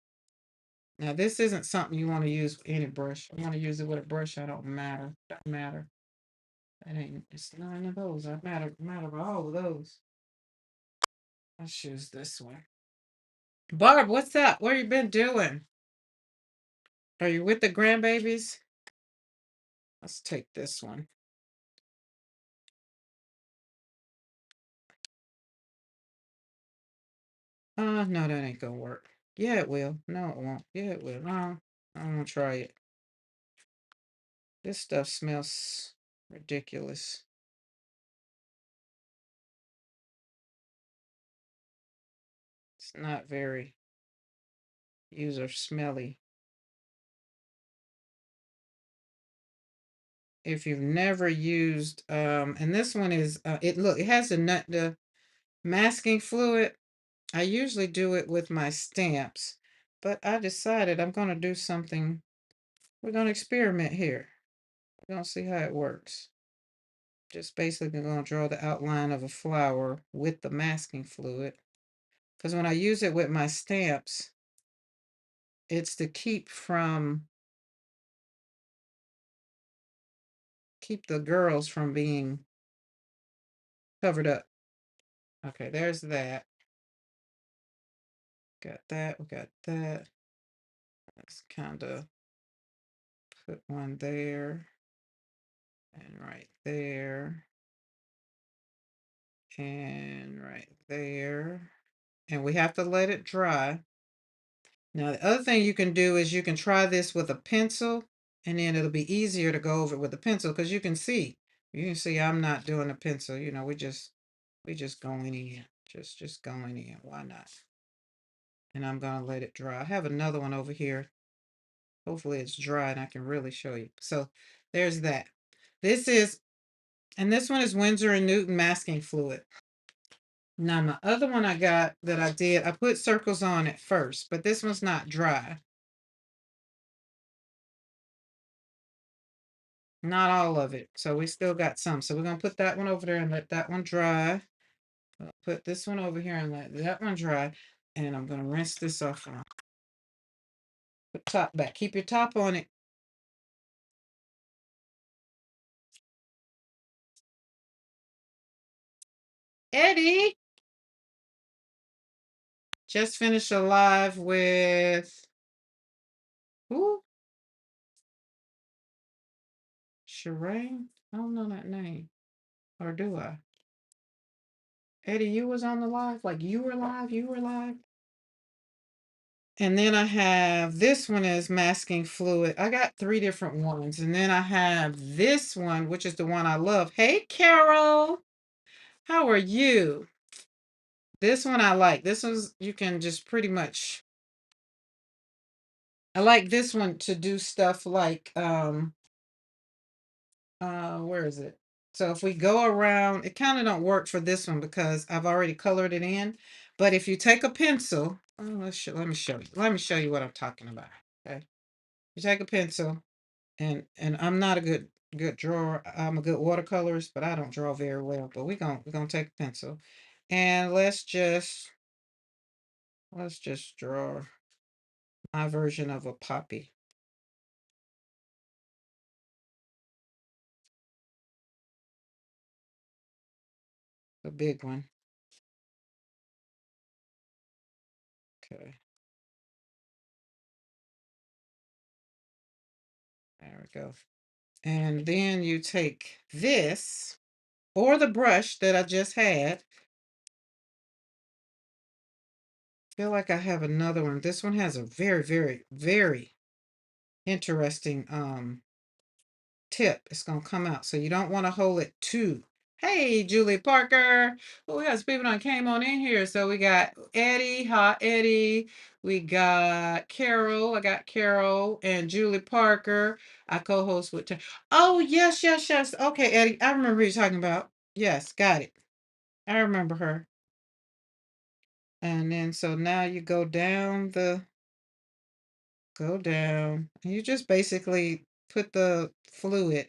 Now, this isn't something you want to use with any brush. You want to use it with a brush. I don't matter. Doesn't matter. That ain't. It's none of those. I matter about all of those. Let's use this one. Barb, what's up? What you been doing? Are you with the grandbabies? Let's take this one. No, that ain't gonna work. Yeah, it will. No, it won't. Yeah, it will. No, I'm gonna try it. This stuff smells ridiculous. It's not very user smelly. If you've never used, and this one is, it has the masking fluid. I usually do it with my stamps, but I decided I'm going to do something. We're going to experiment here. We're going to see how it works. Just basically going to draw the outline of a flower with the masking fluid. Because when I use it with my stamps, it's to keep the girls from being covered up. Okay, there's that. Got that, we got that. Let's kind of put one there and right there and right there. And we have to let it dry. Now, the other thing you can do is you can try this with a pencil, and then it'll be easier to go over it with a pencil because you can see I'm not doing a pencil. We just going in, just going in. Why not? And I'm gonna let it dry. I have another one over here. Hopefully it's dry and I can really show you. So there's that. And this one is Winsor & Newton masking fluid. Now my other one I got that I put circles on it first, but this one's not dry. Not all of it. So we still got some. So we're gonna put that one over there and let that one dry. I'll put this one over here and let that one dry. And I'm gonna rinse this off now. Put top back. Keep your top on it. Eddie just finished a live with who? Shireen? I don't know that name. Or do I? Eddie, you was on the live? Like you were live? You were live? And then I have this one is masking fluid. I got 3 different ones. And then I have this one, which is the one I love. Hey, Carol. How are you? This one I like. This one's, you can just pretty much, I like this one to do stuff like, where is it? So if we go around, it kind of don't work for this one because I've already colored it in. But if you take a pencil, let me show you. Let me show you what I'm talking about. Okay. You take a pencil, and I'm not a good drawer. I'm a good watercolorist, but I don't draw very well. But we're gonna take a pencil, and let's just draw my version of a poppy, a big one. Okay, there we go. And then you take this or the brush that I just had. Feel like I have another one. This one has a very, very, very interesting tip. It's gonna come out. So you don't want to hold it too Hey, Julie Parker. Who else? People done came on in here. So we got Eddie, Hot Eddie. We got Carol. I got Carol and Julie Parker. I co-host with. Oh, yes, yes, yes. Okay, Eddie. I remember who you're talking about. Yes, got it. I remember her. And then so now you go down, and you just basically put the fluid.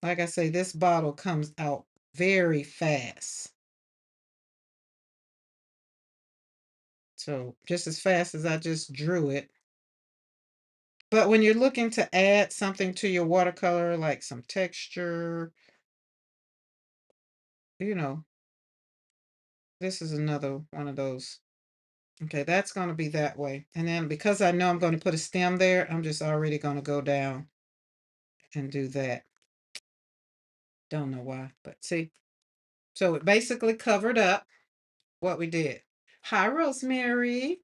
Like I say, this bottle comes out very fast. So just as fast as I just drew it. But when you're looking to add something to your watercolor, like some texture, you know, this is another one of those. Okay, that's going to be that way. And then because I know I'm going to put a stem there, I'm just already going to go down and do that. Don't know why, but see. So it basically covered up what we did. Hi, Rosemary.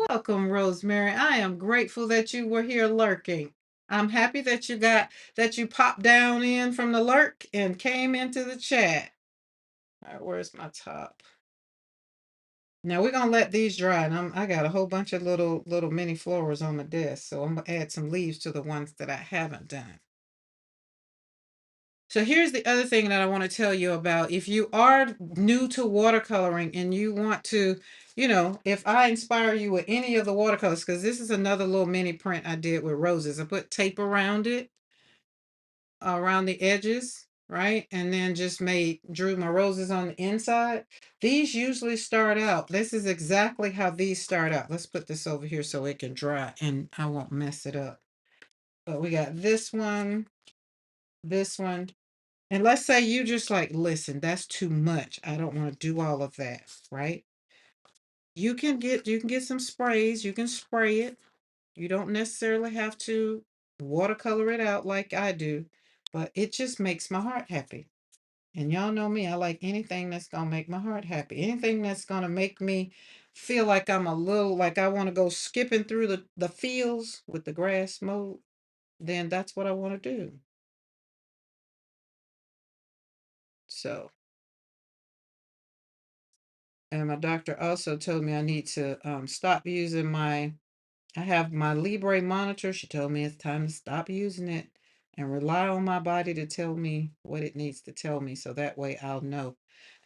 Welcome, Rosemary. I am grateful that you were here lurking. I'm happy that you popped down in from the lurk and came into the chat. All right, where's my top? Now we're gonna let these dry, and I got a whole bunch of little mini flowers on the desk, so I'm gonna add some leaves to the ones that I haven't done. So here's the other thing that I want to tell you about. If you are new to watercoloring and you want to, if I inspire you with any of the watercolors, because this is another little mini print I did with roses. I put tape around it, around the edges, right? And then just drew my roses on the inside. These usually start out. This is exactly how these start out. Let's put this over here so it can dry and I won't mess it up. But we got this one, this one. And let's say you just like, listen, that's too much. I don't want to do all of that, right? You can get some sprays, you can spray it. You don't necessarily have to watercolor it out like I do, but it just makes my heart happy. And y'all know me, I like anything that's gonna make my heart happy. Anything that's gonna make me feel like I'm a little like I want to go skipping through the fields with the grass mowed, then that's what I want to do. So and my doctor also told me I need to stop using I have my Libre monitor. She told me it's time to stop using it and rely on my body to tell me what it needs to tell me so that way I'll know.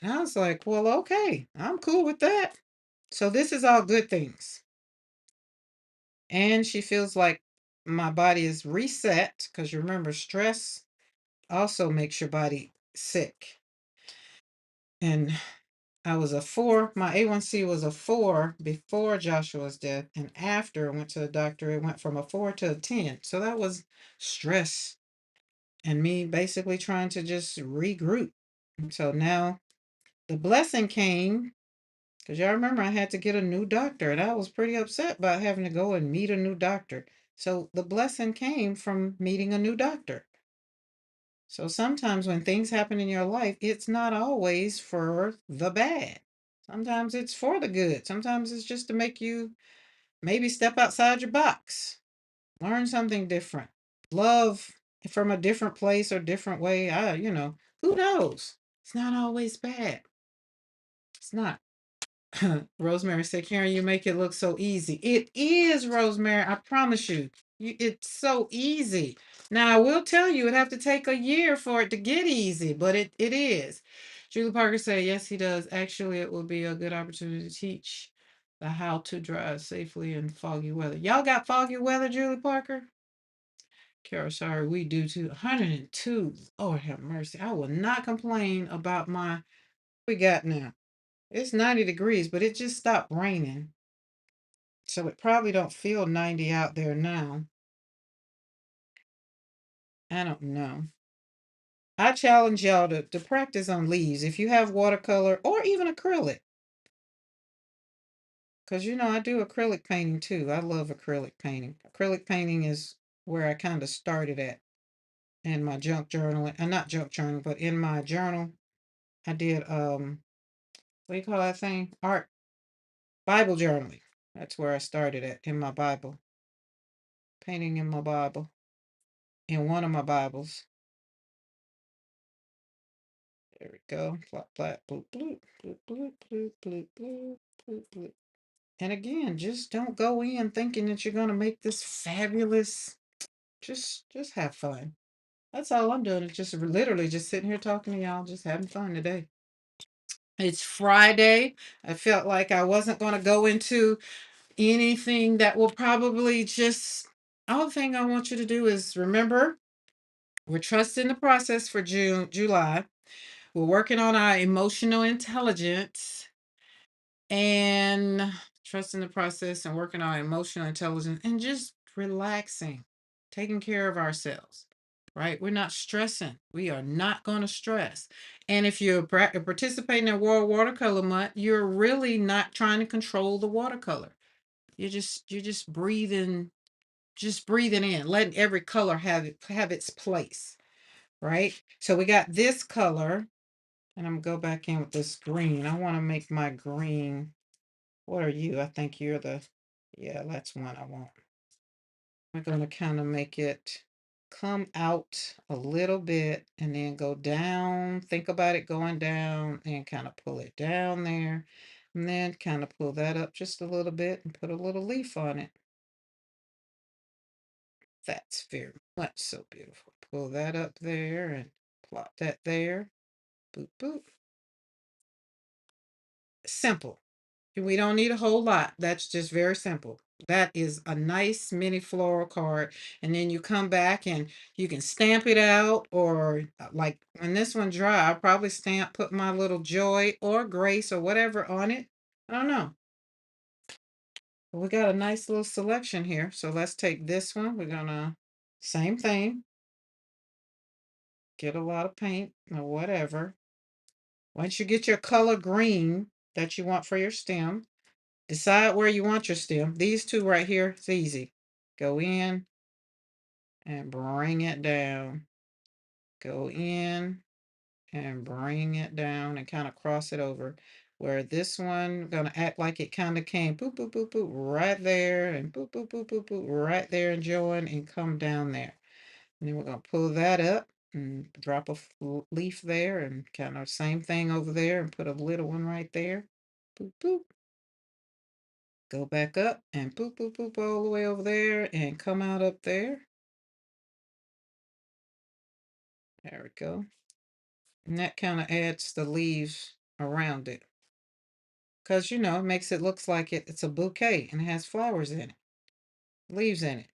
And I was like, well, okay, I'm cool with that. So this is all good things. And she feels like my body is reset because you remember stress also makes your body sick. And I was a 4. My A1C was a 4 before Joshua's death. And after I went to the doctor, it went from a 4 to a 10. So that was stress and me basically trying to just regroup. And so now the blessing came because y'all remember I had to get a new doctor and I was pretty upset about having to go and meet a new doctor. So the blessing came from meeting a new doctor. So sometimes when things happen in your life, it's not always for the bad. Sometimes it's for the good. Sometimes it's just to make you maybe step outside your box, learn something different, love from a different place or different way. Who knows? It's not always bad. It's not. Rosemary said, Karen, you make it look so easy. It is, Rosemary. I promise you. It's so easy. Now, I will tell you, it'd have to take a year for it to get easy, but it is. Julie Parker said, yes, he does. Actually, it will be a good opportunity to teach the how to drive safely in foggy weather. Y'all got foggy weather, Julie Parker? Kara, sorry, we do too. 102. Lord have mercy. I will not complain about we got now. It's 90 degrees, but it just stopped raining. So it probably don't feel 90 out there now. I don't know. I challenge y'all to practice on leaves if you have watercolor or even acrylic. Because I do acrylic painting too. I love acrylic painting. Acrylic painting is where I kind of started at in my junk journal. Not junk journal, but in my journal. I did what do you call that thing? Art Bible journaling. That's where I started at in my Bible. Painting in my Bible. In one of my Bibles. There we go. Flop, flap, bloop, bloop, bloop, bloop, bloop, bloop, bloop, bloop, bloop. And again, just don't go in thinking that you're gonna make this fabulous. Just have fun. That's all I'm doing. Is just literally just sitting here talking to y'all, just having fun today. It's Friday. I felt like I wasn't going to go into anything that will probably just. All the thing I want you to do is remember we're trusting the process for July. We're working on our emotional intelligence and trusting the process and working on emotional intelligence and just relaxing, taking care of ourselves, right? We're not stressing. We are not going to stress. And if you're participating in World Watercolor Month, you're really not trying to control the watercolor. You're just breathing in, letting every color have its place, right? So we got this color, and I'm gonna go back in with this green. I want to make my green. What are you? I think you're the, yeah, that's one I want. We're going to kind of make it come out a little bit and then go down. Think about it going down and kind of pull it down there. And then kind of pull that up just a little bit and put a little leaf on it. That's very much so beautiful. Pull that up there and plop that there. Boop, boop. Simple. We don't need a whole lot. That's just very simple. That is a nice mini floral card. And then you come back and you can stamp it out, or like when this one dry, I'll probably put my little joy or grace or whatever on it. I don't know. But we got a nice little selection here. So let's take this one. We're gonna, same thing, get a lot of paint or whatever. Once you get your color green that you want for your stem, decide where you want your stem. These two right here, it's easy. Go in and bring it down. Go in and bring it down and kind of cross it over. Where this one gonna act like it kind of came boop, boop, boop, boop, right there, and boop, boop, boop, boop, boop, right there, and join and come down there. And then we're gonna pull that up and drop a leaf there, and kind of same thing over there, and put a little one right there. Boop, boop. Go back up and boop, boop, boop, all the way over there and come out up there. There we go. And that kind of adds the leaves around it. Because, it makes it looks like it's a bouquet and it has flowers in it, leaves in it.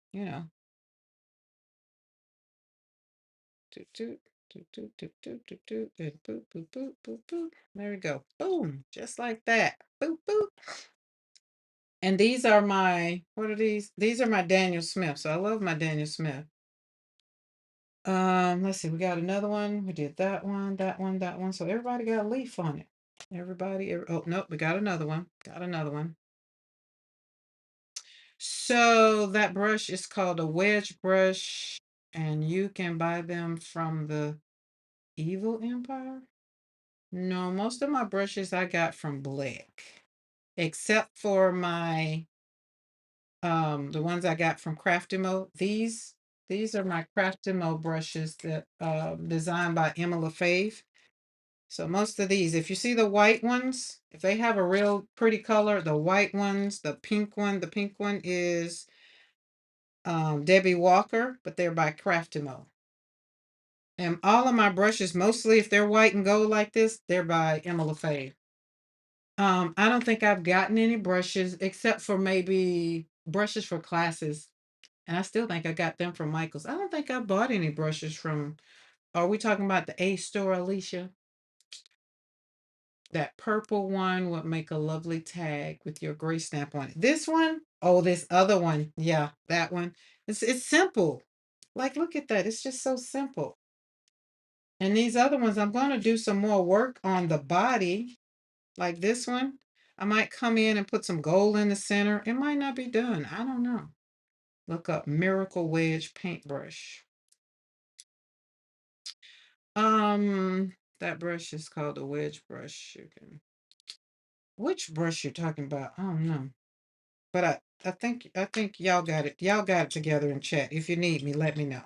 Toot, toot, toot, toot, toot, toot, toot, toot, and boop, boop, boop, boop, boop. There we go. Boom. Just like that. Boop, boop. And these are what are these? These are my Daniel Smith. So I love my Daniel Smith. Let's see, we got another one. We did that one, that one, that one. So everybody got a leaf on it. Oh, nope, we got another one. Got another one. So that brush is called a wedge brush, and you can buy them from the Evil Empire. No, most of my brushes I got from Blick, except for the ones I got from Craftimo. These are my Craftimo brushes that designed by Emma LaFave. So most of these, if you see the white ones, if they have a real pretty color, the white ones, the pink one is Debbie Walker, but they're by Craftimo. And all of my brushes, mostly if they're white and gold like this, they're by Emma LaFave. I don't think I've gotten any brushes except for maybe brushes for classes. And I still think I got them from Michael's. I don't think I bought any brushes from, are we talking about the A store, Alicia? That purple one would make a lovely tag with your gray stamp on it. This one, oh, this other one, yeah, that one. It's simple. Like, look at that. It's just so simple. And these other ones, I'm going to do some more work on the body, like this one. I might come in and put some gold in the center. It might not be done. I don't know. Look up Miracle Wedge Paintbrush. That brush is called a wedge brush. Which brush you're talking about? I don't know. But I think y'all got it. Y'all got it together in chat. If you need me, let me know.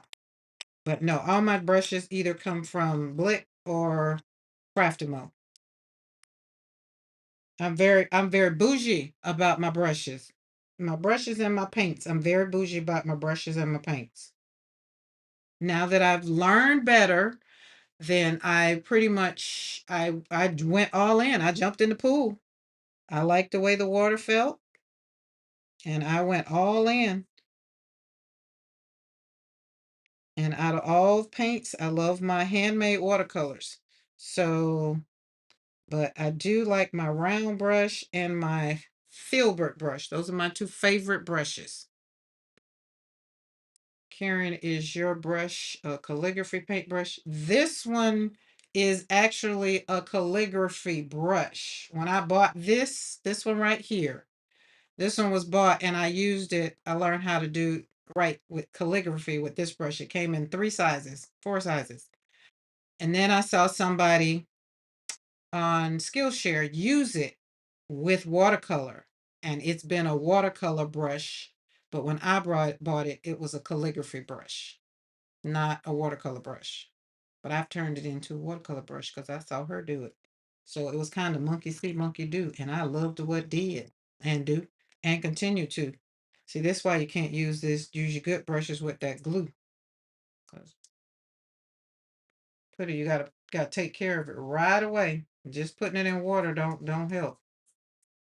But no, all my brushes either come from Blick or Craftimo. I'm very bougie about my brushes. My brushes and my paints. I'm very bougie about my brushes and my paints. Now that I've learned better, then I pretty much I went all in. I jumped in the pool. I liked the way the water felt, and I went all in. And out of all paints, I love my handmade watercolors. So, but I do like my round brush and my filbert brush. Those are my two favorite brushes. Karen, is your brush a calligraphy paintbrush? This one is actually a calligraphy brush. When I bought this one right here, this one was bought and I used it. I learned how to do right with calligraphy with this brush. It came in 3 sizes, 4 sizes. And then I saw somebody on Skillshare use it with watercolor. And it's been a watercolor brush. But when I bought it, it was a calligraphy brush, not a watercolor brush. But I've turned it into a watercolor brush because I saw her do it. So it was kind of monkey see, monkey do. And I loved what did and do and continue to. See, that's why you can't use use your good brushes with that glue. 'Cause you gotta take care of it right away. Just putting it in water don't help.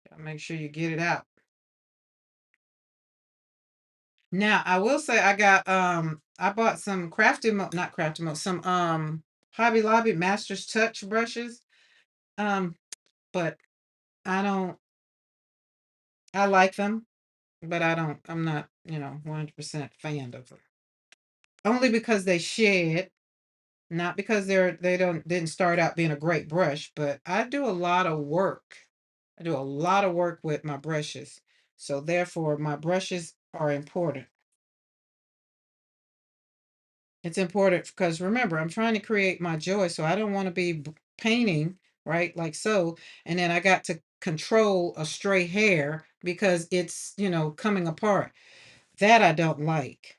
Gotta make sure you get it out. Now I will say I bought some not crafty mo some Hobby Lobby Master's Touch brushes. Um, but I don't I like them, but I'm not, 100% fan of them. Only because they shed, not because they didn't start out being a great brush, but I do a lot of work. I do a lot of work with my brushes. So therefore my brushes are important. It's important because remember, I'm trying to create my joy, so I don't want to be painting, right? Like so, and then I got to control a stray hair because it's, coming apart. That I don't like.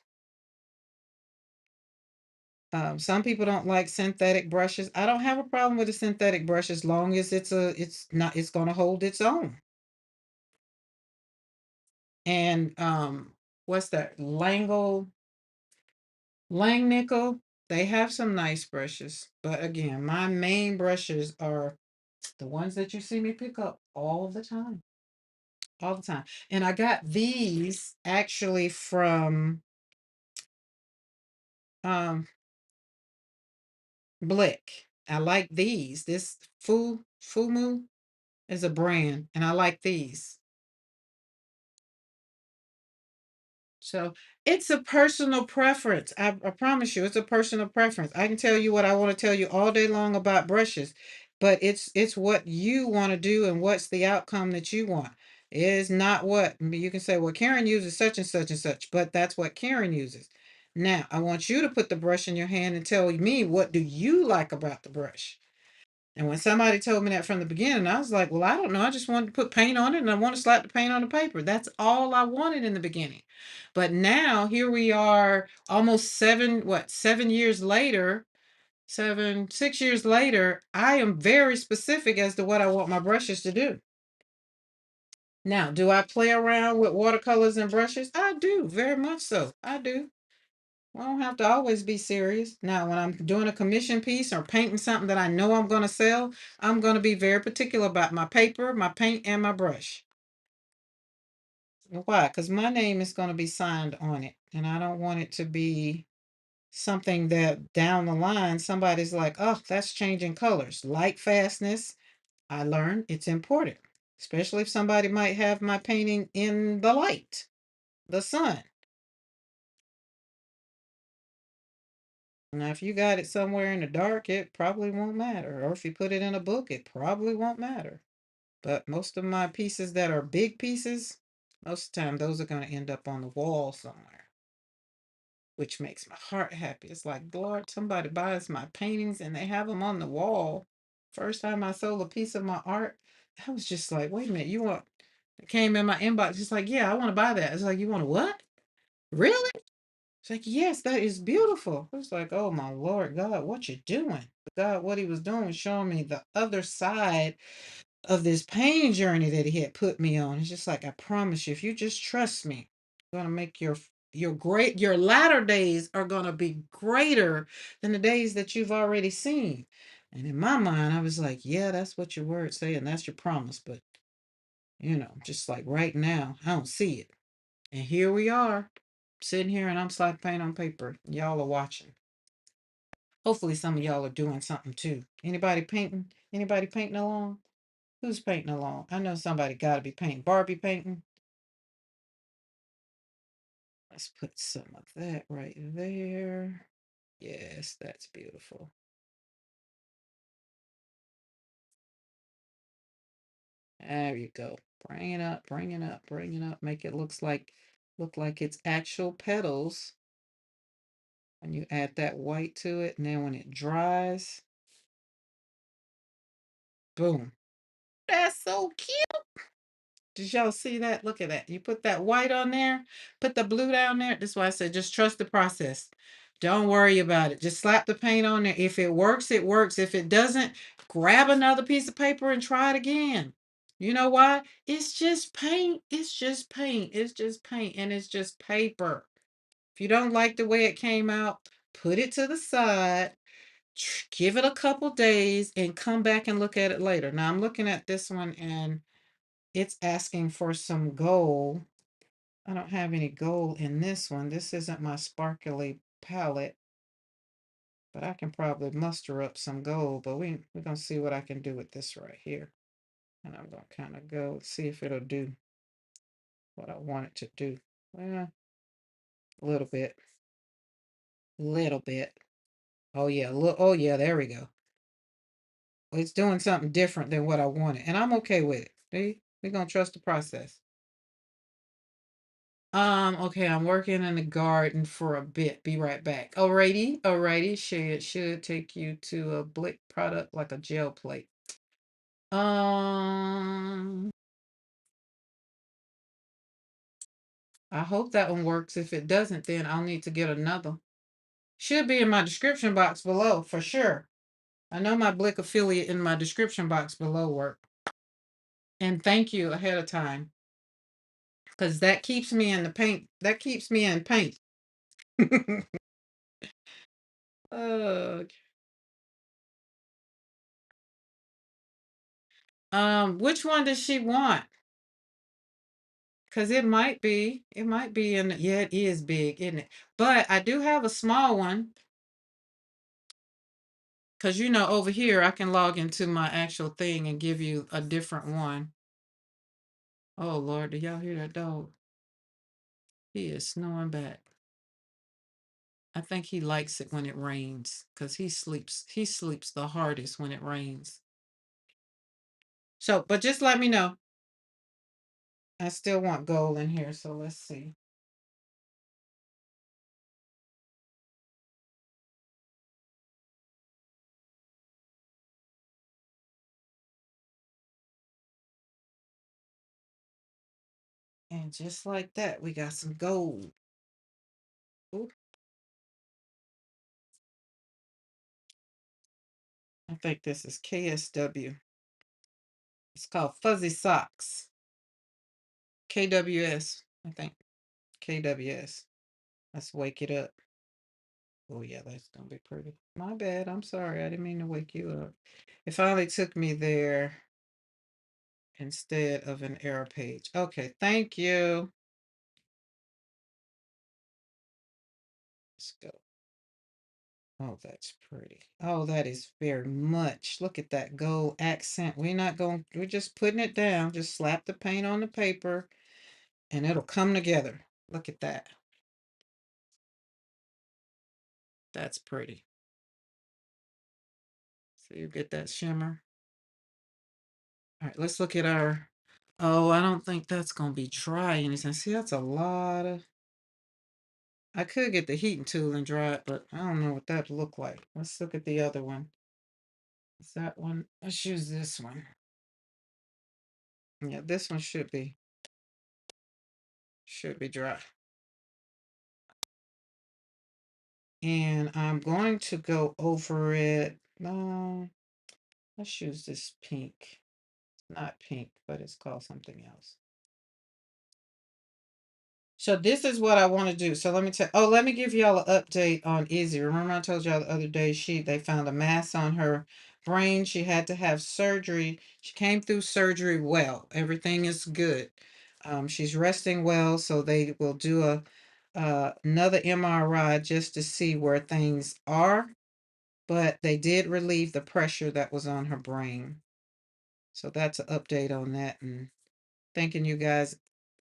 Some people don't like synthetic brushes. I don't have a problem with a synthetic brush as long as it's going to hold its own. And what's that? Langnickel. They have some nice brushes, but again, my main brushes are the ones that you see me pick up all the time. All the time. And I got these actually from um Blick. I like these. This Fumu is a brand, and I like these. So it's a personal preference. I promise you, it's a personal preference. I can tell you what I want to tell you all day long about brushes, but it's what you want to do and what's the outcome that you want. It is not what you can say, well, Karen uses such and such and such, but that's what Karen uses. Now, I want you to put the brush in your hand and tell me what do you like about the brush. And when somebody told me that from the beginning, I was like, well, I don't know. I just wanted to put paint on it and I want to slap the paint on the paper. That's all I wanted in the beginning. But now here we are almost 7 years later, 6 years later, I am very specific as to what I want my brushes to do. Now, do I play around with watercolors and brushes? I do, very much so. I do. I don't have to always be serious. Now, when I'm doing a commission piece or painting something that I know I'm going to sell, I'm going to be very particular about my paper, my paint, and my brush. Why? Because my name is going to be signed on it. And I don't want it to be something that down the line somebody's like, oh, that's changing colors. Light fastness, I learned it's important, especially if somebody might have my painting in the light, the sun. Now, if you got it somewhere in the dark, it probably won't matter. Or if you put it in a book, it probably won't matter. But most of my pieces that are big pieces, most of the time, those are going to end up on the wall somewhere, which makes my heart happy. It's like, Lord, somebody buys my paintings and they have them on the wall. First time I sold a piece of my art, I was just like, wait a minute, you want, it came in my inbox. It's like, yeah, I want to buy that. It's like, you want to what? Really? She's like, yes, that is beautiful. I was like, oh my Lord, God, what you doing? But God, what he was doing was showing me the other side of this pain journey that he had put me on. It's just like, I promise you, if you just trust me, I'm gonna make your latter days are gonna be greater than the days that you've already seen. And in my mind, I was like, yeah, that's what your words say, and that's your promise. But just like right now, I don't see it. And here we are, sitting here and I'm slapping paint on paper. Y'all are watching. Hopefully some of y'all are doing something too. Anybody painting? Anybody painting along? Who's painting along? I know somebody got to be painting. Barbie painting. Let's put some of that right there. Yes, that's beautiful. There you go. Bring it up, bring it up, bring it up. Make it look like it's actual petals. And you add that white to it, and then when it dries, boom. That's so cute. Did y'all see that? Look at that. You put that white on there, put the blue down there. That's why I said just trust the process. Don't worry about it. Just slap the paint on there. If it works, it works. If it doesn't, grab another piece of paper and try it again. You know why? It's just paint. It's just paint. It's just paint. And it's just paper. If you don't like the way it came out, put it to the side. Give it a couple days and come back and look at it later. Now I'm looking at this one and it's asking for some gold. I don't have any gold in this one. This isn't my sparkly palette, but I can probably muster up some gold. But we're going to see what I can do with this right here. And I'm going to kind of go see if it'll do what I want it to do. Well, a little bit. Little bit. Oh, yeah. Look. Oh, yeah. There we go. It's doing something different than what I wanted. And I'm okay with it. See? We're going to trust the process. Okay, I'm working in the garden for a bit. Be right back. Alrighty. Should take you to a Blick product like a gel plate. Um, I hope that one works. If it doesn't, then I'll need to get another. Should be in my description box below for sure. I know my Blick affiliate in my description box below work. And thank you ahead of time. Because that keeps me in the paint. That keeps me in paint. uh, which one does she want? Because it might be in, yeah, it is big, isn't it? But I do have a small one. Because over here, I can log into my actual thing and give you a different one. Oh, Lord, do y'all hear that dog? He is snoring back. I think he likes it when it rains because he sleeps the hardest when it rains. So, but just let me know. I still want gold in here, so let's see. And just like that, we got some gold. Ooh, I think this is KSW. It's called Fuzzy Socks. KWS, I think. KWS. Let's wake it up. Oh, yeah, that's going to be pretty. My bad. I'm sorry. I didn't mean to wake you up. It finally took me there instead of an error page. Okay, thank you. Let's go. Oh, that's pretty. Oh, that is very much. Look at that gold accent. We're just putting it down. Just slap the paint on the paper and it'll come together. Look at that. That's pretty. So you get that shimmer. All right, let's look at our. Oh, I don't think that's going to be dry anything. See, that's a lot of. I could get the heating tool and dry it, but I don't know what that look like. Let's look at the other one. Is that one? Let's use this one. Yeah, this one should be dry. And I'm going to go over it. Let's use this pink. Not pink, but it's called something else. So this is what I want to do. So let me tell. Oh, let me give y'all an update on Izzy. Remember I told y'all the other day they found a mass on her brain. She had to have surgery. She came through surgery well. Everything is good. She's resting well, so they will do another MRI just to see where things are. But they did relieve the pressure that was on her brain. So that's an update on that. And thanking you guys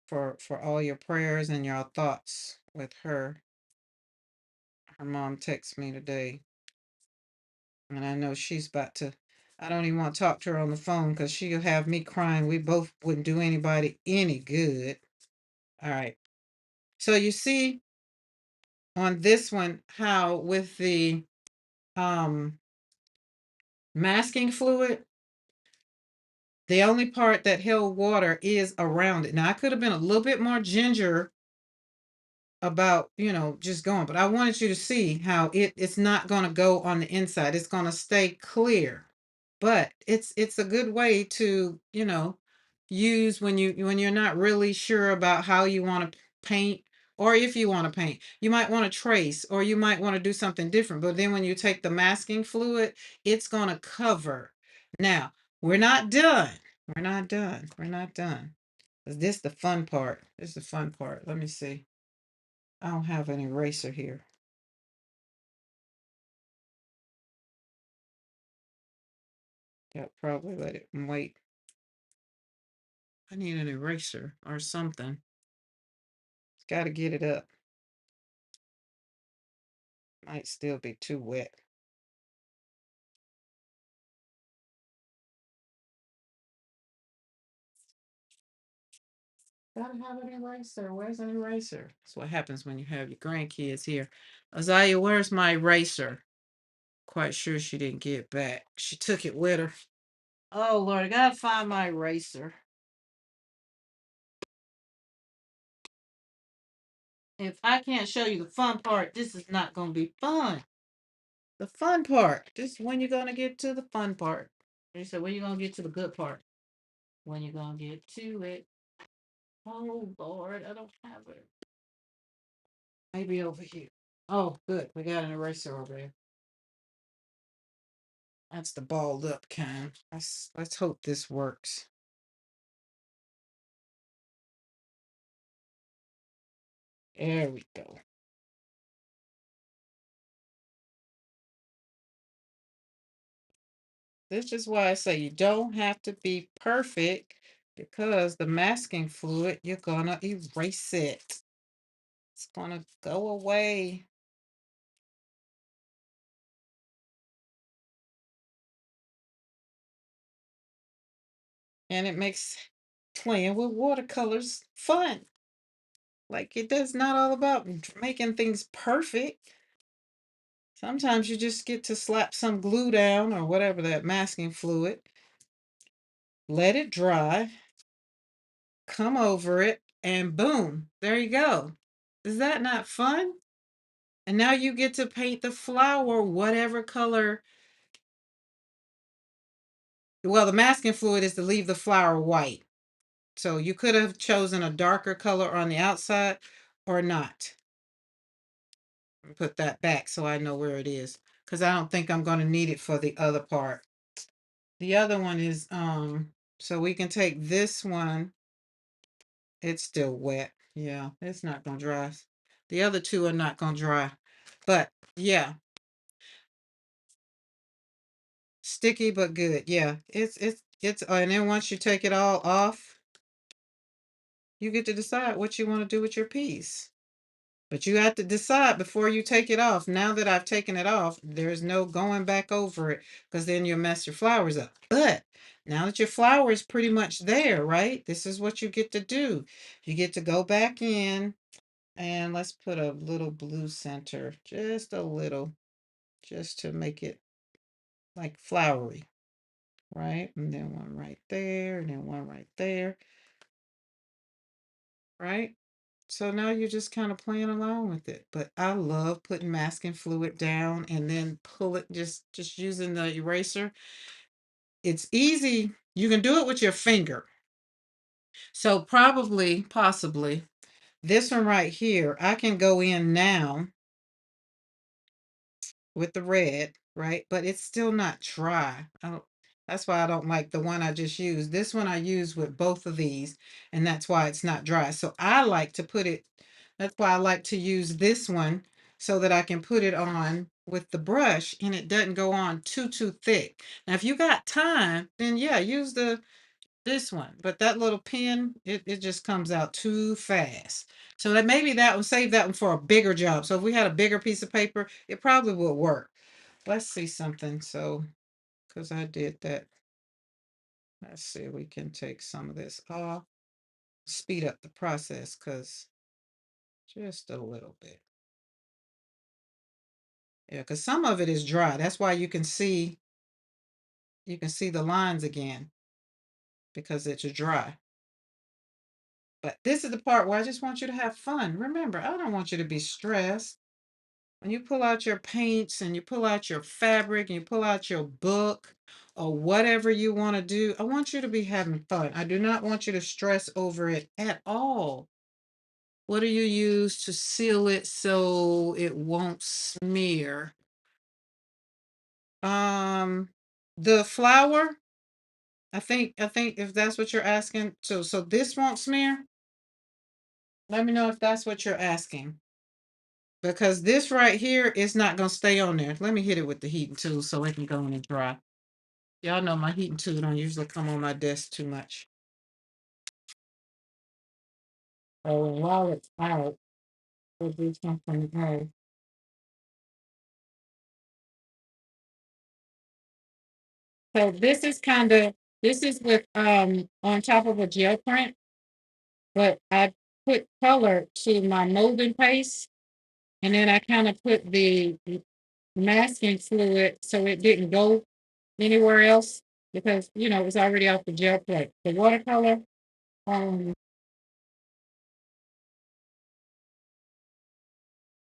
for all your prayers and your thoughts with her. Her mom texted me today, and I know she's about to. I don't even want to talk to her on the phone because she'll have me crying. We both wouldn't do anybody any good. All right. So you see on this one how with the um masking fluid, the only part that held water is around it. Now I could have been a little bit more ginger about just going, but I wanted you to see how it's not going to go on the inside. It's going to stay clear, but it's a good way to use when you're not really sure about how you want to paint, or if you want to paint, you might want to trace, or you might want to do something different. But then when you take the masking fluid, it's going to cover. Now we're not done. We're not done. This is the fun part. Let me see. I don't have an eraser here. Yeah, probably let it wait. I need an eraser or something. It's got to get it up. Might still be too wet. Gotta have an eraser. Where's an eraser? That's what happens when you have your grandkids here. Azalea, where's my eraser? Quite sure she didn't get it back. She took it with her. Oh, Lord, I gotta find my eraser. If I can't show you the fun part, this is not gonna be fun. The fun part. This is when you're gonna get to the fun part. You said, when you gonna get to the good part? When you gonna get to it? Oh Lord, I don't have it. Maybe over here. Oh, good. We got an eraser over there. That's the balled up kind. Let's hope this works. There we go. This is why I say you don't have to be perfect, because the masking fluid, you're gonna erase it. It's gonna go away. And it makes playing with watercolors fun. Like, it does not all about making things perfect. Sometimes you just get to slap some glue down or whatever, that masking fluid, let it dry, come over it, and boom, there you go. Is that not fun? And now you get to paint the flower whatever color. Well, the masking fluid is to leave the flower white. So you could have chosen a darker color on the outside or not. Put that back so I know where it is, because I don't think I'm going to need it for the other part. The other one is so we can take this one. It's still wet. Yeah, it's not going to dry. The other two are not going to dry. But yeah, sticky but good. Yeah, it's and then once you take it all off, you get to decide what you want to do with your piece. But you have to decide before you take it off. Now that I've taken it off, there's no going back over it, because then you'll mess your flowers up. But now that your flower is pretty much there, right? This is what you get to do. You get to go back in, and let's put a little blue center, just a little, just to make it like flowery, right? And then one right there, and then one right there, right? So now you're just kind of playing along with it. But I love putting masking fluid down and then pull it just using the eraser. It's easy. You can do it with your finger. So probably, possibly, this one right here, I can go in now with the red, right? But it's still not dry. That's why I don't like the one I just used. This one I use with both of these, and that's why it's not dry. So I like to put it, that's why I like to use this one so that I can put it on with the brush and it doesn't go on too thick. Now, if you got time, then yeah, use this one. But that little pen, it just comes out too fast. So that maybe that would save that one for a bigger job. So if we had a bigger piece of paper, it probably would work. Let's see something. So, because I did that, let's see, we can take some of this off, speed up the process, because just a little bit. Yeah, because some of it is dry. That's why you can see the lines again because it's dry. But this is the part where I just want you to have fun. Remember, I don't want you to be stressed. When you pull out your paints and you pull out your fabric and you pull out your book or whatever you want to do, I want you to be having fun. I do not want you to stress over it at all. What do you use to seal it so it won't smear? Um, the flour. I think if that's what you're asking, so this won't smear. Let me know if that's what you're asking. Because this right here is not gonna stay on there. Let me hit it with the heating tool so it can go in and dry. Y'all know my heating tool don't usually come on my desk too much. So while it's out, we'll do something else. So this is with on top of a gel print, but I put color to my molding paste, and then I kind of put the masking fluid so it didn't go anywhere else because it was already off the gel plate. The watercolor, um,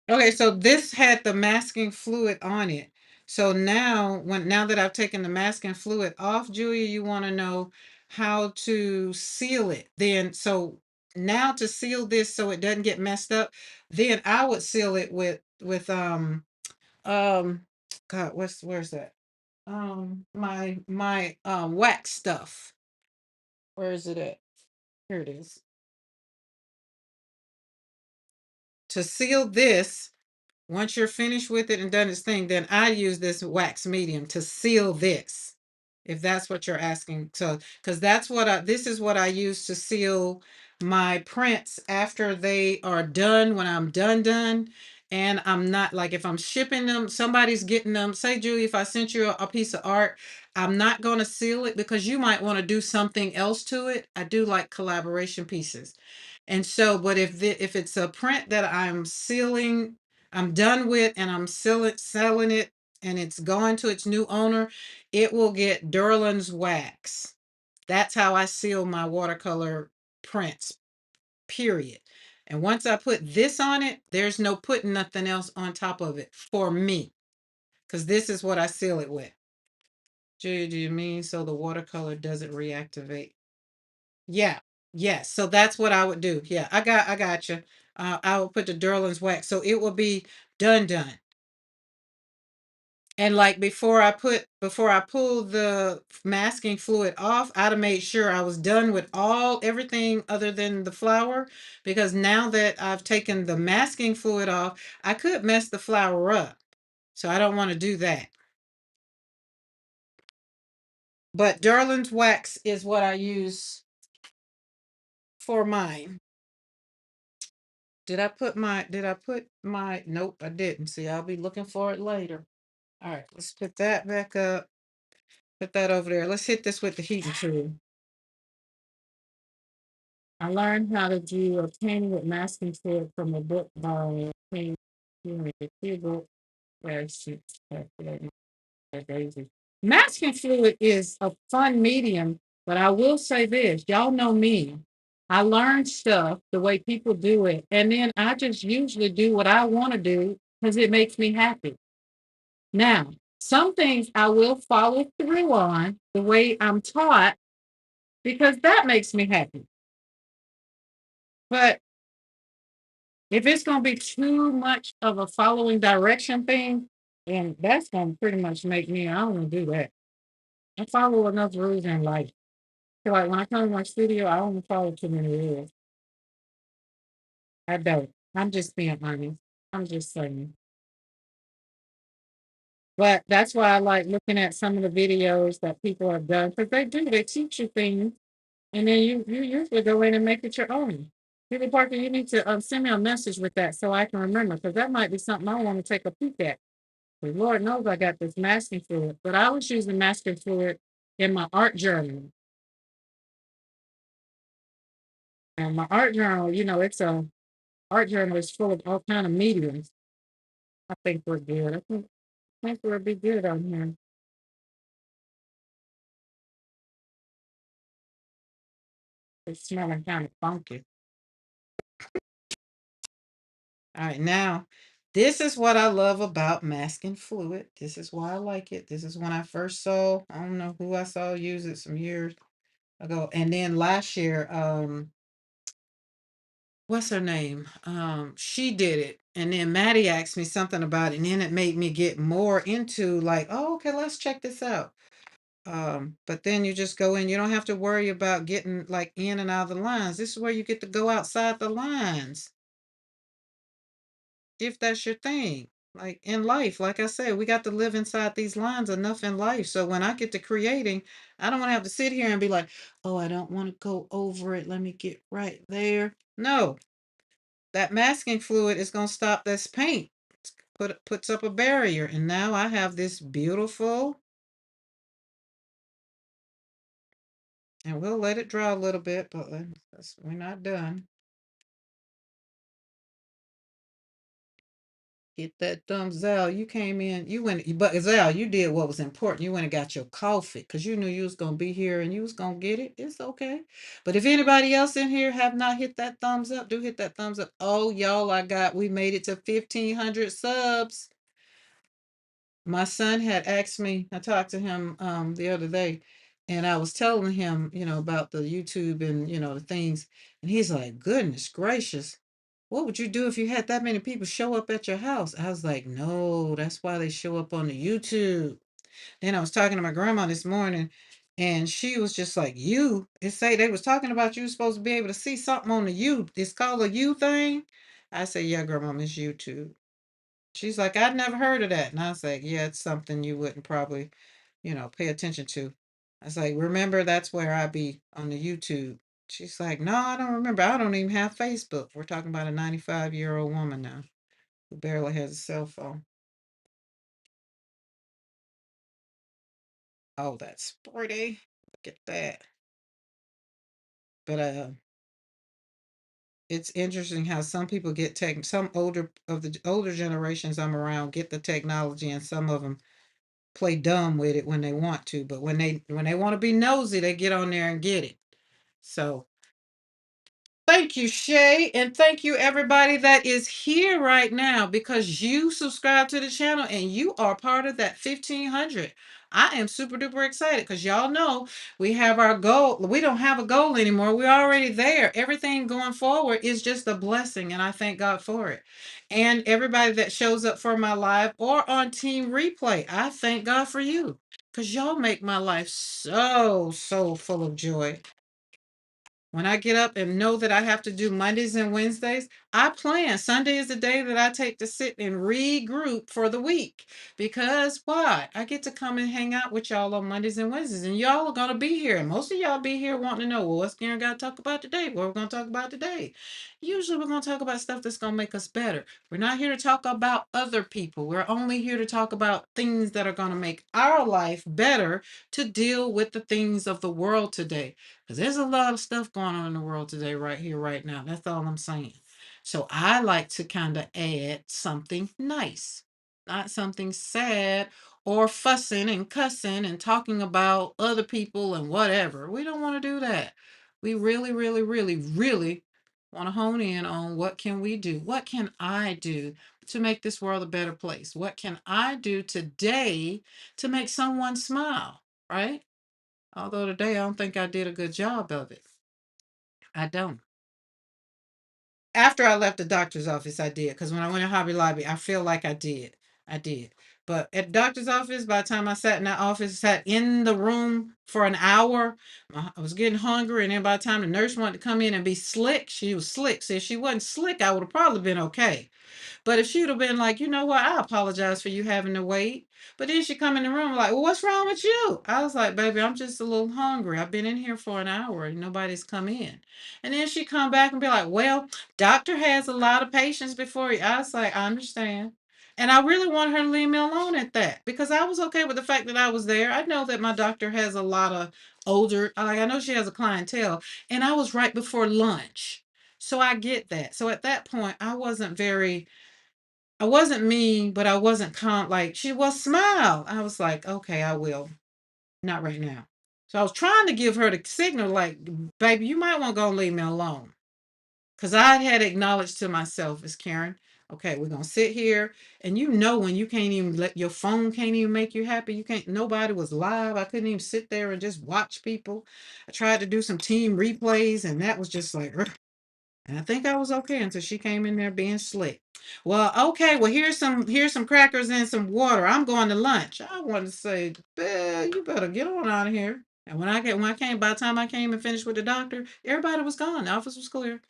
okay, so this had the masking fluid on it. So now that I've taken the masking fluid off, Julia, you want to know how to seal it. Then so now to seal this so it doesn't get messed up, then I would seal it with um God, where's that? My wax stuff. Where is it at? Here it is. To seal this, once you're finished with it and done its thing, then I use this wax medium to seal this. If that's what you're asking. So, because this is what I use to seal my prints after they are done, when I'm done. And I'm not like, if I'm shipping them, somebody's getting them. Say, Julie, if I sent you a piece of art, I'm not going to seal it because you might want to do something else to it. I do like collaboration pieces. And so, but if it's a print that I'm sealing, I'm done with, and I'm selling it, and it's going to its new owner, it will get Derlin's wax. That's how I seal my watercolor prints, period. And once I put this on it, there's no putting nothing else on top of it for me, because this is what I seal it with. Julia, do you mean so the watercolor doesn't reactivate? Yeah. Yes. So that's what I would do. Yeah, I got you. I would put the Derlin's wax. So it will be done. And like before I pulled the masking fluid off, I'd have made sure I was done with everything other than the flour. Because now that I've taken the masking fluid off, I could mess the flour up. So I don't want to do that. But Derlin's wax is what I use for mine. Nope, I didn't. See, I'll be looking for it later. All right, let's put that back up. Put that over there. Let's hit this with the heating tool. I learned how to do a painting with masking fluid from a book by book. Masking fluid is a fun medium, but I will say this, y'all know me. I learn stuff the way people do it, and then I just usually do what I want to do because it makes me happy. Now, some things I will follow through on the way I'm taught because that makes me happy. But if it's going to be too much of a following direction thing, then that's going to pretty much make me, I don't want to do that. I follow enough rules in life. So like when I come to my studio, I don't follow too many rules. I don't. I'm just being honest. I'm just saying. But that's why I like looking at some of the videos that people have done because they do. They teach you things, and then you usually go in and make it your own. People Parker, you need to send me a message with that so I can remember because that might be something I want to take a peek at. 'Cause Lord knows I got this masking fluid, but I was using masking fluid in my art journal. And my art journal, it's a art journal is full of all kind of mediums. I think we're good. I think we'll be good on here. It's smelling kind of funky. All right, now this is what I love about masking fluid. This is why I like it. This is when I first saw, I don't know who I saw use it some years ago. And then last year, what's her name? She did it. And then Maddie asked me something about it. And then it made me get more into like, oh, okay, let's check this out. But then you just go in, you don't have to worry about getting like in and out of the lines. This is where you get to go outside the lines if that's your thing. Like in life, like I said, we got to live inside these lines enough in life. So when I get to creating, I don't want to have to sit here and be like, oh, I don't want to go over it. Let me get right there. No, that masking fluid is going to stop this paint. Puts up a barrier. And now I have this beautiful, and we'll let it dry a little bit, but we're not done. Get that Zal. You came in, you went, but Zal, you did what was important. You went and got your coffee because you knew you was gonna be here and you was gonna get it. It's okay. But if anybody else in here have not hit that thumbs up, do hit that thumbs up. Oh, y'all, we made it to 1,500 subs. My son had asked me, I talked to him the other day, and I was telling him, about the YouTube and the things, and he's like, goodness gracious, what would you do if you had that many people show up at your house? I was like, no, that's why they show up on the YouTube. Then I was talking to my grandma this morning, and she was just like, you, it say they was talking about you supposed to be able to see something on the you. It's called a you thing. I said, yeah, grandma, it's YouTube. She's like, I'd never heard of that. And I was like, yeah, it's something you wouldn't probably, pay attention to. I was like, remember, that's where I be on the YouTube. She's like, no, I don't remember. I don't even have Facebook. We're talking about a 95-year-old woman now who barely has a cell phone. Oh, that's pretty. Look at that. But it's interesting how some people get some older generations I'm around get the technology, and some of them play dumb with it when they want to, but when they want to be nosy, they get on there and get it. So thank you, Shay, and thank you everybody that is here right now because you subscribe to the channel and you are part of that 1,500. I am super duper excited because y'all know we have our goal. We don't have a goal anymore. We're already there. Everything going forward is just a blessing, and I thank God for it. And everybody that shows up for my live or on Team Replay, I thank God for you because y'all make my life so, so full of joy. When I get up and know that I have to do Mondays and Wednesdays, I plan. Sunday is the day that I take to sit and regroup for the week. Because why? I get to come and hang out with y'all on Mondays and Wednesdays. And y'all are going to be here. And most of y'all be here wanting to know, well, what's Karen got to talk about today? What we're going to talk about today? Usually we're going to talk about stuff that's going to make us better. We're not here to talk about other people. We're only here to talk about things that are going to make our life better to deal with the things of the world today. Because there's a lot of stuff going on in the world today, right here, right now. That's all I'm saying. So I like to kind of add something nice, not something sad or fussing and cussing and talking about other people and whatever. We don't want to do that. We really, really, really, really want to hone in on what can we do? What can I do to make this world a better place? What can I do today to make someone smile? Right? Although today I don't think I did a good job of it. I don't. After I left the doctor's office, I did. Because when I went to Hobby Lobby, I feel like I did. I did. But at the doctor's office, by the time I sat in that office, sat in the room for an hour, I was getting hungry. And then by the time the nurse wanted to come in and be slick, she was slick. So if she wasn't slick, I would have probably been okay. But if she'd have been like, you know what, I apologize for you having to wait. But then she come in the room like, well, what's wrong with you? I was like, baby, I'm just a little hungry. I've been in here for an hour and nobody's come in. And then she come back and be like, well, doctor has a lot of patients before you. I was like, I understand. And I really want her to leave me alone at that because I was okay with the fact that I was there. I know that my doctor has a lot of older, like I know she has a clientele, and I was right before lunch. So I get that. So at that point, I wasn't mean, but I wasn't like she was smile. I was like, okay, I will. Not right now. So I was trying to give her the signal, like, baby, you might want to go and leave me alone. Because I had acknowledged to myself as Karen, okay, we're gonna sit here. And you know when you can't even let your phone can't even make you happy. You can't nobody was live. I couldn't even sit there and just watch people. I tried to do some team replays, and that was just like ugh. And I think I was okay until she came in there being slick. Well, okay, well here's some crackers and some water. I'm going to lunch. I wanted to say, you better get on out of here. And when I came, by the time I came and finished with the doctor, everybody was gone. The office was clear.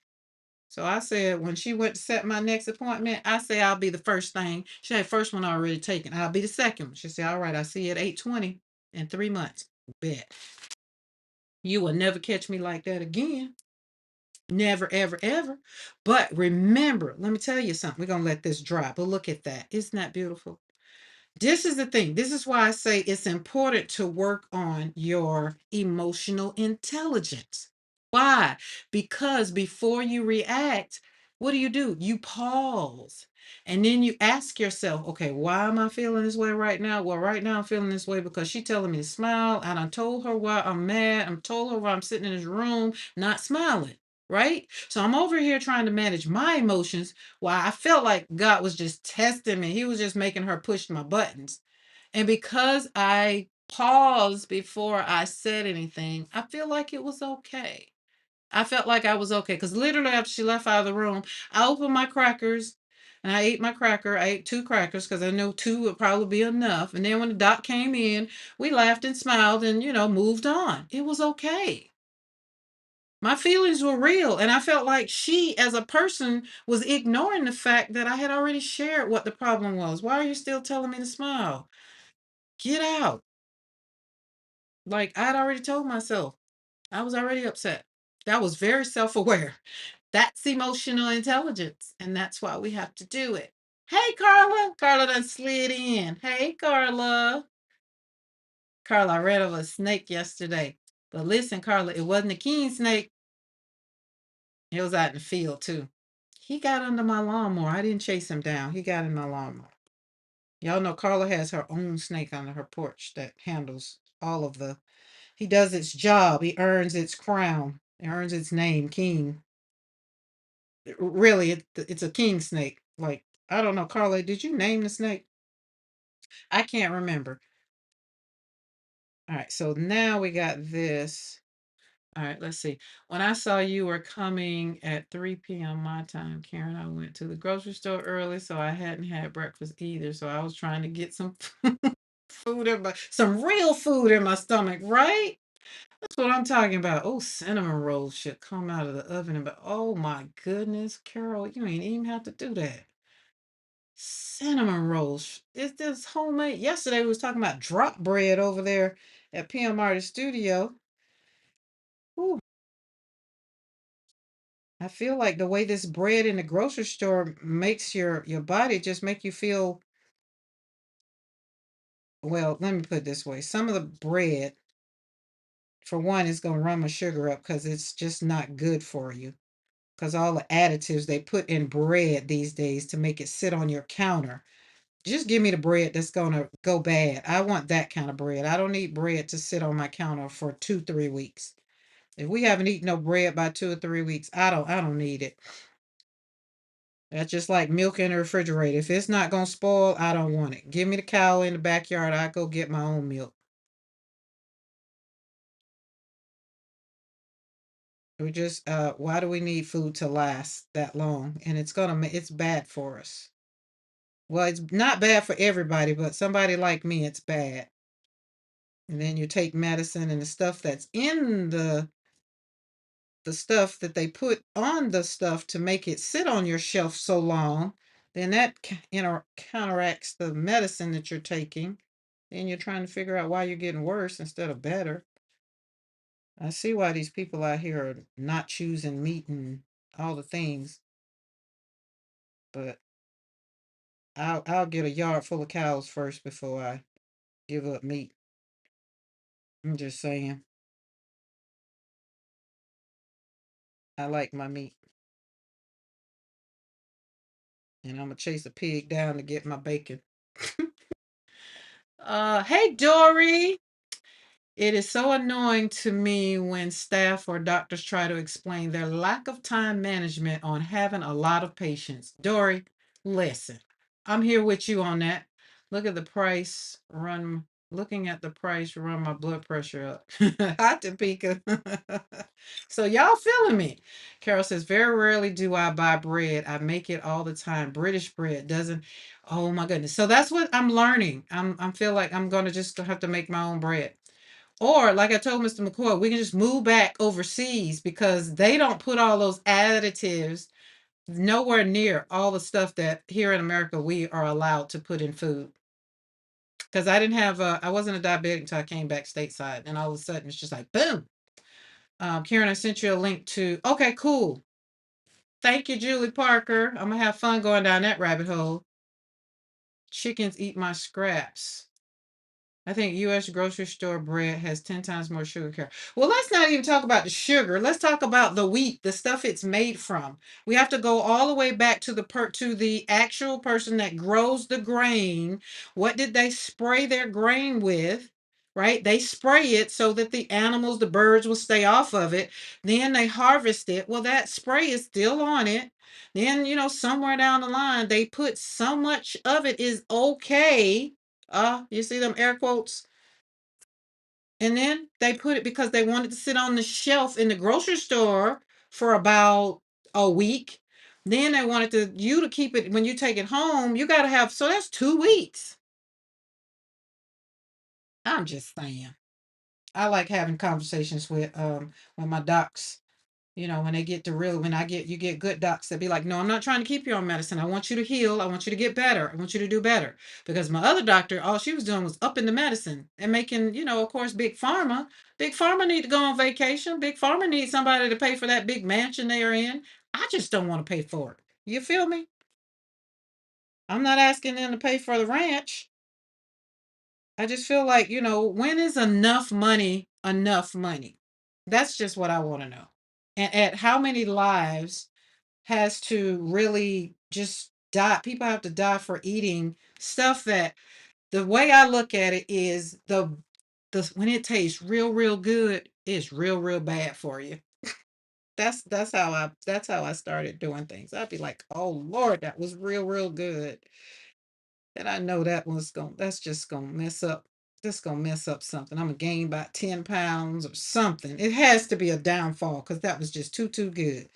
So I said when she went to set my next appointment, I said I'll be the first thing. She had first one already taken. I'll be the second one. She said, all right, I see you at 8:20 in 3 months. Bet. You will never catch me like that again. Never, ever, ever. But remember, let me tell you something. We're going to let this drop. But look at that. Isn't that beautiful? This is the thing. This is why I say it's important to work on your emotional intelligence. Why? Because before you react, what do? You pause. And then you ask yourself, okay, why am I feeling this way right now? Well, right now I'm feeling this way because she's telling me to smile. And I told her why I'm mad. I'm told her why I'm sitting in this room not smiling. Right? So I'm over here trying to manage my emotions while I felt like God was just testing me. He was just making her push my buttons. And because I paused before I said anything, I feel like it was okay. I felt like I was okay because literally after she left out of the room, I opened my crackers and I ate my cracker. I ate two crackers because I know two would probably be enough. And then when the doc came in, we laughed and smiled and, moved on. It was okay. My feelings were real. And I felt like she, as a person, was ignoring the fact that I had already shared what the problem was. Why are you still telling me to smile? Get out. Like I'd already told myself. I was already upset. That was very self aware. That's emotional intelligence. And that's why we have to do it. Hey, Carla. Carla done slid in. Hey, Carla. Carla, I read of a snake yesterday. But listen, Carla, it wasn't a king snake. It was out in the field, too. He got under my lawnmower. I didn't chase him down. He got in my lawnmower. Y'all know Carla has her own snake under her porch that handles all of the. He does its job. He earns its crown. It earns its name, king. Really, it's a king snake. Like, I don't know, Carla, did you name the snake? I can't remember. All right, so now we got this. All right, let's see. When I saw you were coming at 3 p.m. my time, Karen, I went to the grocery store early, so I hadn't had breakfast either. So I was trying to get some food some real food in my stomach, right? That's what I'm talking about. Oh, cinnamon rolls should come out of the oven, but oh my goodness, Carol, you ain't even have to do that. Cinnamon rolls. Is this homemade? Yesterday we was talking about drop bread over there at PM Artist Studio. Ooh, I feel like the way this bread in the grocery store makes your body just make you feel, well, let me put it this way. Some of the bread, for one, is gonna run my sugar up because it's just not good for you. Because all the additives they put in bread these days to make it sit on your counter. Just give me the bread that's gonna go bad. I want that kind of bread. I don't need bread to sit on my counter for 2, 3 weeks. If we haven't eaten no bread by 2 or 3 weeks, I don't need it. That's just like milk in the refrigerator. If it's not gonna spoil, I don't want it. Give me the cow in the backyard. I go get my own milk. We just why do we need food to last that long? And it's bad for us. Well, it's not bad for everybody, but somebody like me, it's bad. And then you take medicine and the stuff that's in the stuff that they put on the stuff to make it sit on your shelf so long, then that counteracts the medicine that you're taking. And you're trying to figure out why you're getting worse instead of better. I see why these people out here are not choosing meat and all the things, but I'll get a yard full of cows first before I give up meat. I'm just saying, I like my meat, and I'm gonna chase a pig down to get my bacon. Hey Dory. It is so annoying to me when staff or doctors try to explain their lack of time management on having a lot of patients. Dory, listen, I'm here with you on that. Look at the price, looking at the price, run my blood pressure up. Hi, Topeka. So, y'all feeling me? Carol says, very rarely do I buy bread. I make it all the time. British bread doesn't. Oh my goodness. So that's what I'm learning. I feel like I'm gonna just have to make my own bread. Or, like I told Mr. McCoy, we can just move back overseas because they don't put all those additives nowhere near all the stuff that here in America we are allowed to put in food. Because I wasn't a diabetic until I came back stateside, and all of a sudden it's just like boom. Karen, I sent you a link to. Okay, cool. Thank you, Julie Parker. I'm gonna have fun going down that rabbit hole. Chickens eat my scraps. I think U.S. grocery store bread has 10 times more sugar. Well, let's not even talk about the sugar. Let's talk about the wheat, the stuff it's made from. We have to go all the way back to the actual person that grows the grain. What did they spray their grain with? Right? They spray it so that the animals, the birds will stay off of it. Then they harvest it. Well, that spray is still on it. Then, somewhere down the line, they put so much of it is okay. You see them air quotes? And then they put it because they wanted to sit on the shelf in the grocery store for about a week. Then they wanted you to keep it when you take it home. You got to have, so that's 2 weeks. I'm just saying. I like having conversations with my docs. When they get to real, you get good docs that be like, no, I'm not trying to keep you on medicine. I want you to heal. I want you to get better. I want you to do better. Because my other doctor, all she was doing was upping the medicine and making, of course, Big Pharma need to go on vacation. Big Pharma needs somebody to pay for that big mansion they are in. I just don't want to pay for it. You feel me? I'm not asking them to pay for the ranch. I just feel like, when is enough money enough money? That's just what I want to know. And at how many lives has to really just die. People have to die for eating stuff that the way I look at it is the when it tastes real good, it's real bad for you. That's how I started doing things. I'd be like, oh Lord, that was real good. And I know that's just gonna mess up. That's gonna mess up something. I'm gonna gain about 10 pounds or something. It has to be a downfall because that was just too good.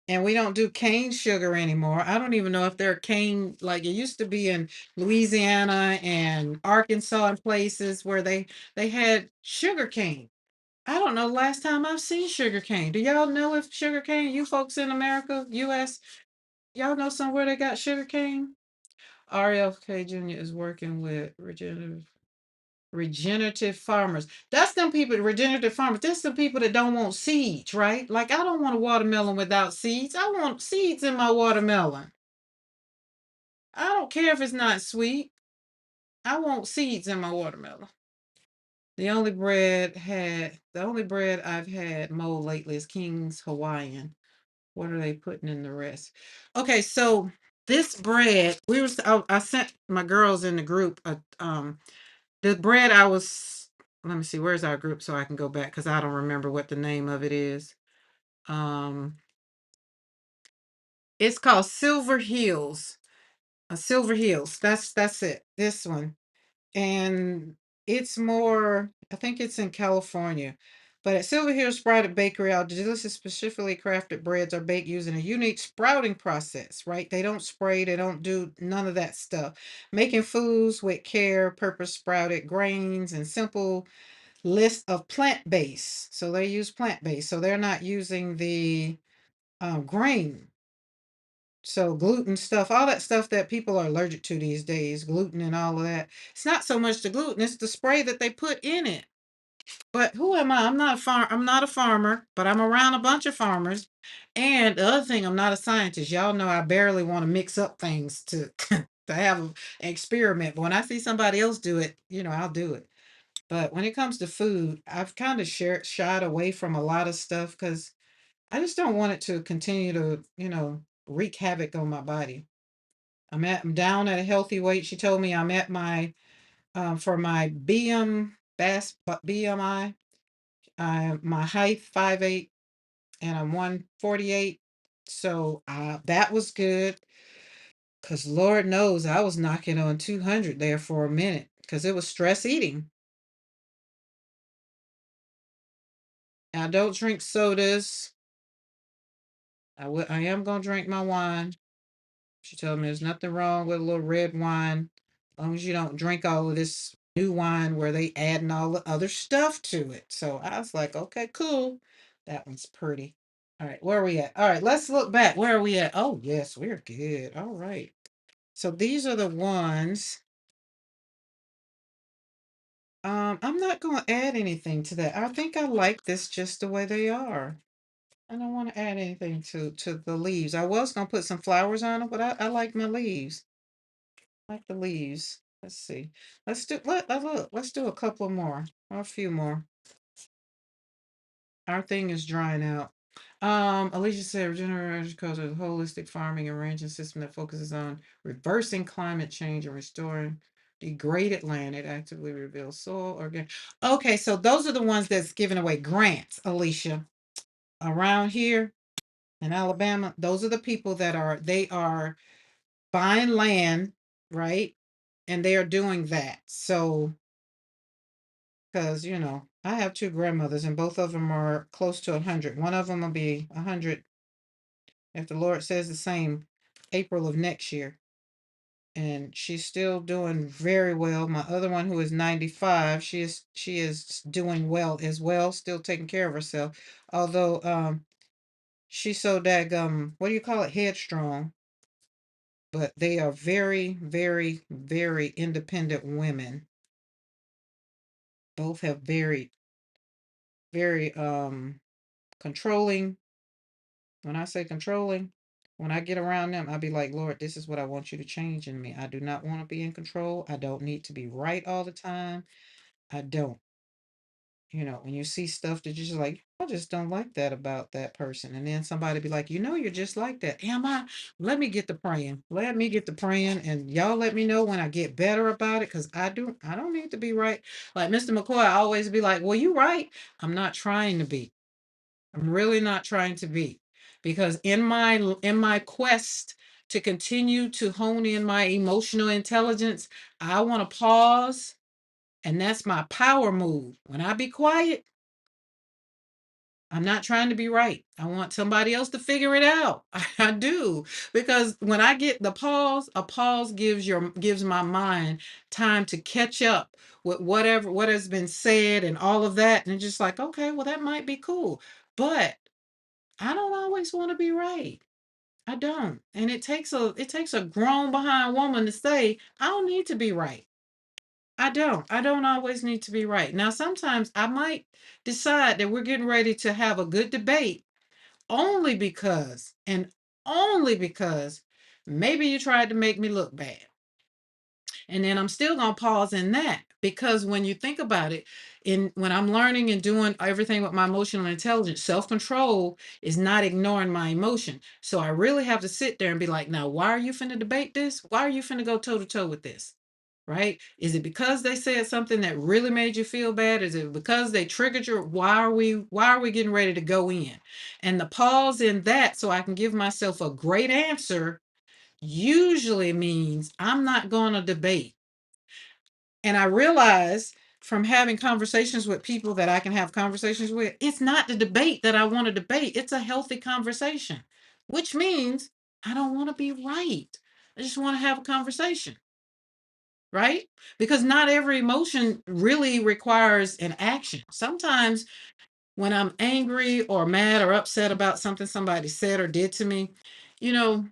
And we don't do cane sugar anymore. I don't even know if they're cane like it used to be in Louisiana and Arkansas and places where they had sugar cane. I don't know last time I've seen sugar cane. Do y'all know if sugar cane, you folks in America, US, y'all know somewhere they got sugar cane? RFK Jr. is working with regenerative farmers. That's them people, regenerative farmers. That's the people that don't want seeds, right? Like I don't want a watermelon without seeds. I want seeds in my watermelon. I don't care if it's not sweet. I want seeds in my watermelon. The only bread I've had mold lately is King's Hawaiian. What are they putting in the rest? Okay, so this bread, I sent my girls in the group the bread I was let me see, where's our group so I can go back because I don't remember what the name of it is. Um, it's called Silver Hills. Silver Hills. That's it. This one. And it's more, I think it's in California. But at Silver Hill Sprouted Bakery, our delicious, specifically crafted breads are baked using a unique sprouting process, right? They don't spray, they don't do none of that stuff. Making foods with care, purpose sprouted grains, and simple list of plant-based. So they use plant-based. So they're not using the grain. So gluten stuff, all that stuff that people are allergic to these days, gluten and all of that. It's not so much the gluten, it's the spray that they put in it. But who am I? I'm not a farmer, but I'm around a bunch of farmers. And the other thing, I'm not a scientist. Y'all know I barely want to mix up things to to have an experiment. But when I see somebody else do it, I'll do it. But when it comes to food, I've kind of shied away from a lot of stuff because I just don't want it to continue to, wreak havoc on my body. I'm down at a healthy weight. She told me I'm at my for my BMI. My height 5'8" and I'm 148. So that was good because Lord knows I was knocking on 200 there for a minute because it was stress eating. I don't drink sodas. I am gonna drink my wine. She told me there's nothing wrong with a little red wine, as long as you don't drink all of this new wine where they adding all the other stuff to it. So I was like, okay, cool. That one's pretty. All right, where are we at? All right, let's look back. Where are we at? Oh, yes, we're good. All right. So these are the ones. I'm not gonna add anything to that. I think I like this just the way they are. I don't want to add anything to the leaves. I was gonna put some flowers on them, but I like my leaves. I like the leaves. Let's see. Let's do a couple more or a few more. Our thing is drying out. Alicia said regenerative agriculture is a holistic farming and ranching system that focuses on reversing climate change and restoring degraded land. It actively reveals soil organic. Okay, so those are the ones that's giving away grants, Alicia. Around here in Alabama, those are the people they are buying land, right? And they are doing that. So, because, I have two grandmothers and both of them are close to 100. One of them will be 100, if the Lord says the same, April of next year. And she's still doing very well. My other one, who is 95, she is doing well as well, still taking care of herself. Although she's so daggum, what do you call it, headstrong. But they are very, very, very independent women. Both have very, very controlling. When I say controlling, when I get around them, I'll be like, Lord, this is what I want you to change in me. I do not want to be in control. I don't need to be right all the time. I don't. When you see stuff that you're just like, I just don't like that about that person. And then somebody be like, you're just like that. Am I? Let me get the praying. Let me get the praying. And y'all let me know when I get better about it. Cause I don't need to be right. Like Mr. McCoy, I always be like, well, you right. I'm not trying to be. I'm really not trying to be. Because in my quest to continue to hone in my emotional intelligence, I want to pause. And that's my power move. When I be quiet, I'm not trying to be right. I want somebody else to figure it out. I do. Because when I get the pause, a pause gives my mind time to catch up with what has been said and all of that. And it's just like, okay, well, that might be cool. But I don't always want to be right. I don't. And it takes a grown behind woman to say, I don't need to be right. I don't. I don't always need to be right. Now, sometimes I might decide that we're getting ready to have a good debate only because, and only because, maybe you tried to make me look bad. And then I'm still going to pause in that because when you think about it, when I'm learning and doing everything with my emotional intelligence, self-control is not ignoring my emotion. So I really have to sit there and be like, now, why are you finna debate this? Why are you finna go toe to toe with this? right? Is it because they said something that really made you feel bad? Is it because they triggered your why are we getting ready to go in? And the pause in that so I can give myself a great answer usually means I'm not going to debate. And I realize from having conversations with people that I can have conversations with, it's not the debate that I want to debate. It's a healthy conversation, which means I don't want to be right. I just want to have a conversation, right? Because not every emotion really requires an action. Sometimes when I'm angry or mad or upset about something somebody said or did to me, you know,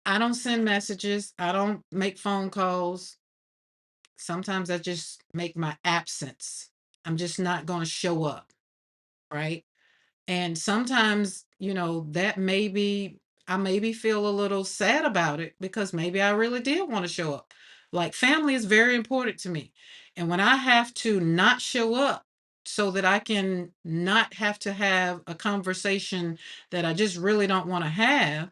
I don't send messages, I don't make phone calls. Sometimes I just make my absence. I'm just not going to show up, right? And sometimes, that maybe I maybe feel a little sad about it because maybe I really did want to show up. Like family is very important to me. And when I have to not show up so that I can not have to have a conversation that I just really don't want to have,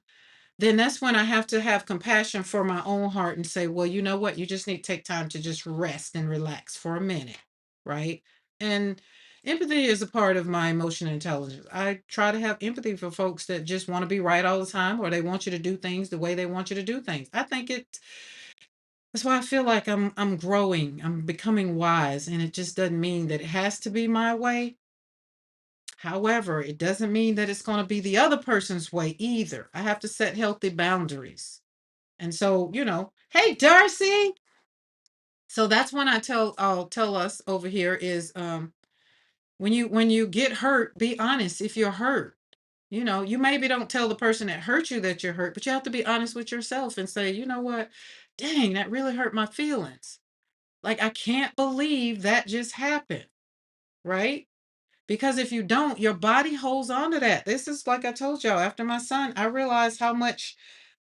then that's when I have to have compassion for my own heart and say, well, you know what? You just need to take time to just rest and relax for a minute, right? And empathy is a part of my emotional intelligence. I try to have empathy for folks that just want to be right all the time or they want you to do things the way they want you to do things. I think that's why I feel like I'm growing, I'm becoming wise, and it just doesn't mean that it has to be my way. However, it doesn't mean that it's going to be the other person's way either. I have to set healthy boundaries. And so, hey Darcy. So that's when I'll tell us over here is when you get hurt, be honest if you're hurt. You maybe don't tell the person that hurt you that you're hurt, but you have to be honest with yourself and say, you know what? Dang, that really hurt my feelings. Like I can't believe that just happened, right? Because if you don't, your body holds on to that. This is like I told y'all, after my son, I realized how much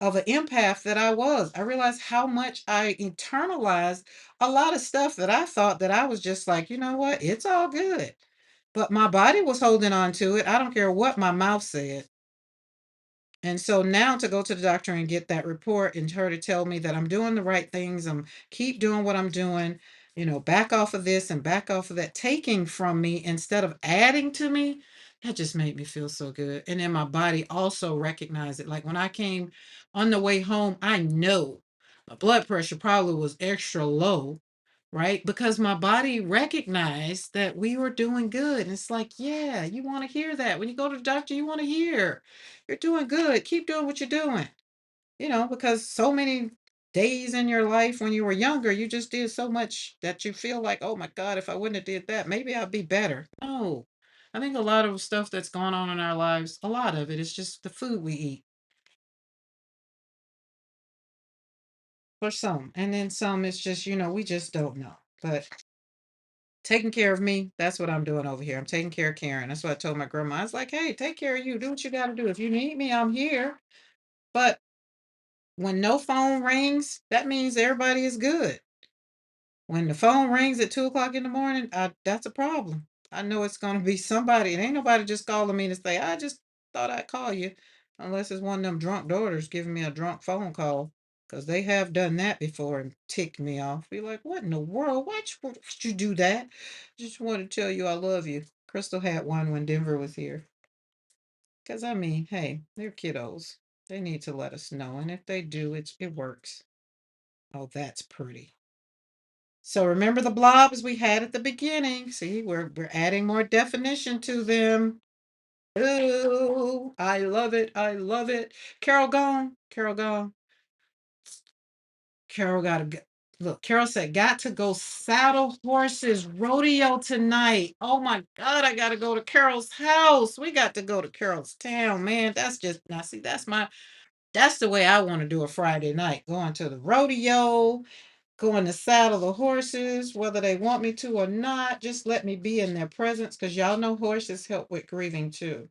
of an empath that I was. I realized how much I internalized a lot of stuff that I thought that I was just like, you know what, it's all good. But my body was holding on to it. I don't care what my mouth said. And so now to go to the doctor and get that report and her to tell me that I'm doing the right things, I'm keep doing what I'm doing, back off of this and back off of that, taking from me instead of adding to me, that just made me feel so good. And then my body also recognized it. Like when I came on the way home, I know my blood pressure probably was extra low, right? Because my body recognized that we were doing good. And it's like, yeah, you want to hear that. When you go to the doctor, you want to hear you're doing good. Keep doing what you're doing. Because so many days in your life when you were younger, you just did so much that you feel like, oh my God, if I wouldn't have did that, maybe I'd be better. No. I think a lot of stuff that's going on in our lives, a lot of it is just the food we eat for some. And then some it's just, we just don't know. But taking care of me, that's what I'm doing over here. I'm taking care of Karen. That's what I told my grandma. I was like, hey, take care of you. Do what you got to do. If you need me, I'm here. But when no phone rings, that means everybody is good. When the phone rings at 2 o'clock in the morning, that's a problem. I know it's going to be somebody. It ain't nobody just calling me to say, I just thought I'd call you. Unless it's one of them drunk daughters giving me a drunk phone call. Because they have done that before and ticked me off. Be like, what in the world? Why'd you do that? Just want to tell you I love you. Crystal had one when Denver was here. Because, I mean, hey, they're kiddos. They need to let us know. And if they do, it works. Oh, that's pretty. So remember the blobs we had at the beginning. See, we're adding more definition to them. Ooh, I love it. I love it. Carol gone. Carol gone. Carol gotta go. Look, Carol said, got to go saddle horses rodeo tonight. Oh my God, I gotta go to Carol's house. We got to go to Carol's town, man. That's just now see, that's the way I want to do a Friday night. Going to the rodeo, going to saddle the horses, whether they want me to or not. Just let me be in their presence because y'all know horses help with grieving too.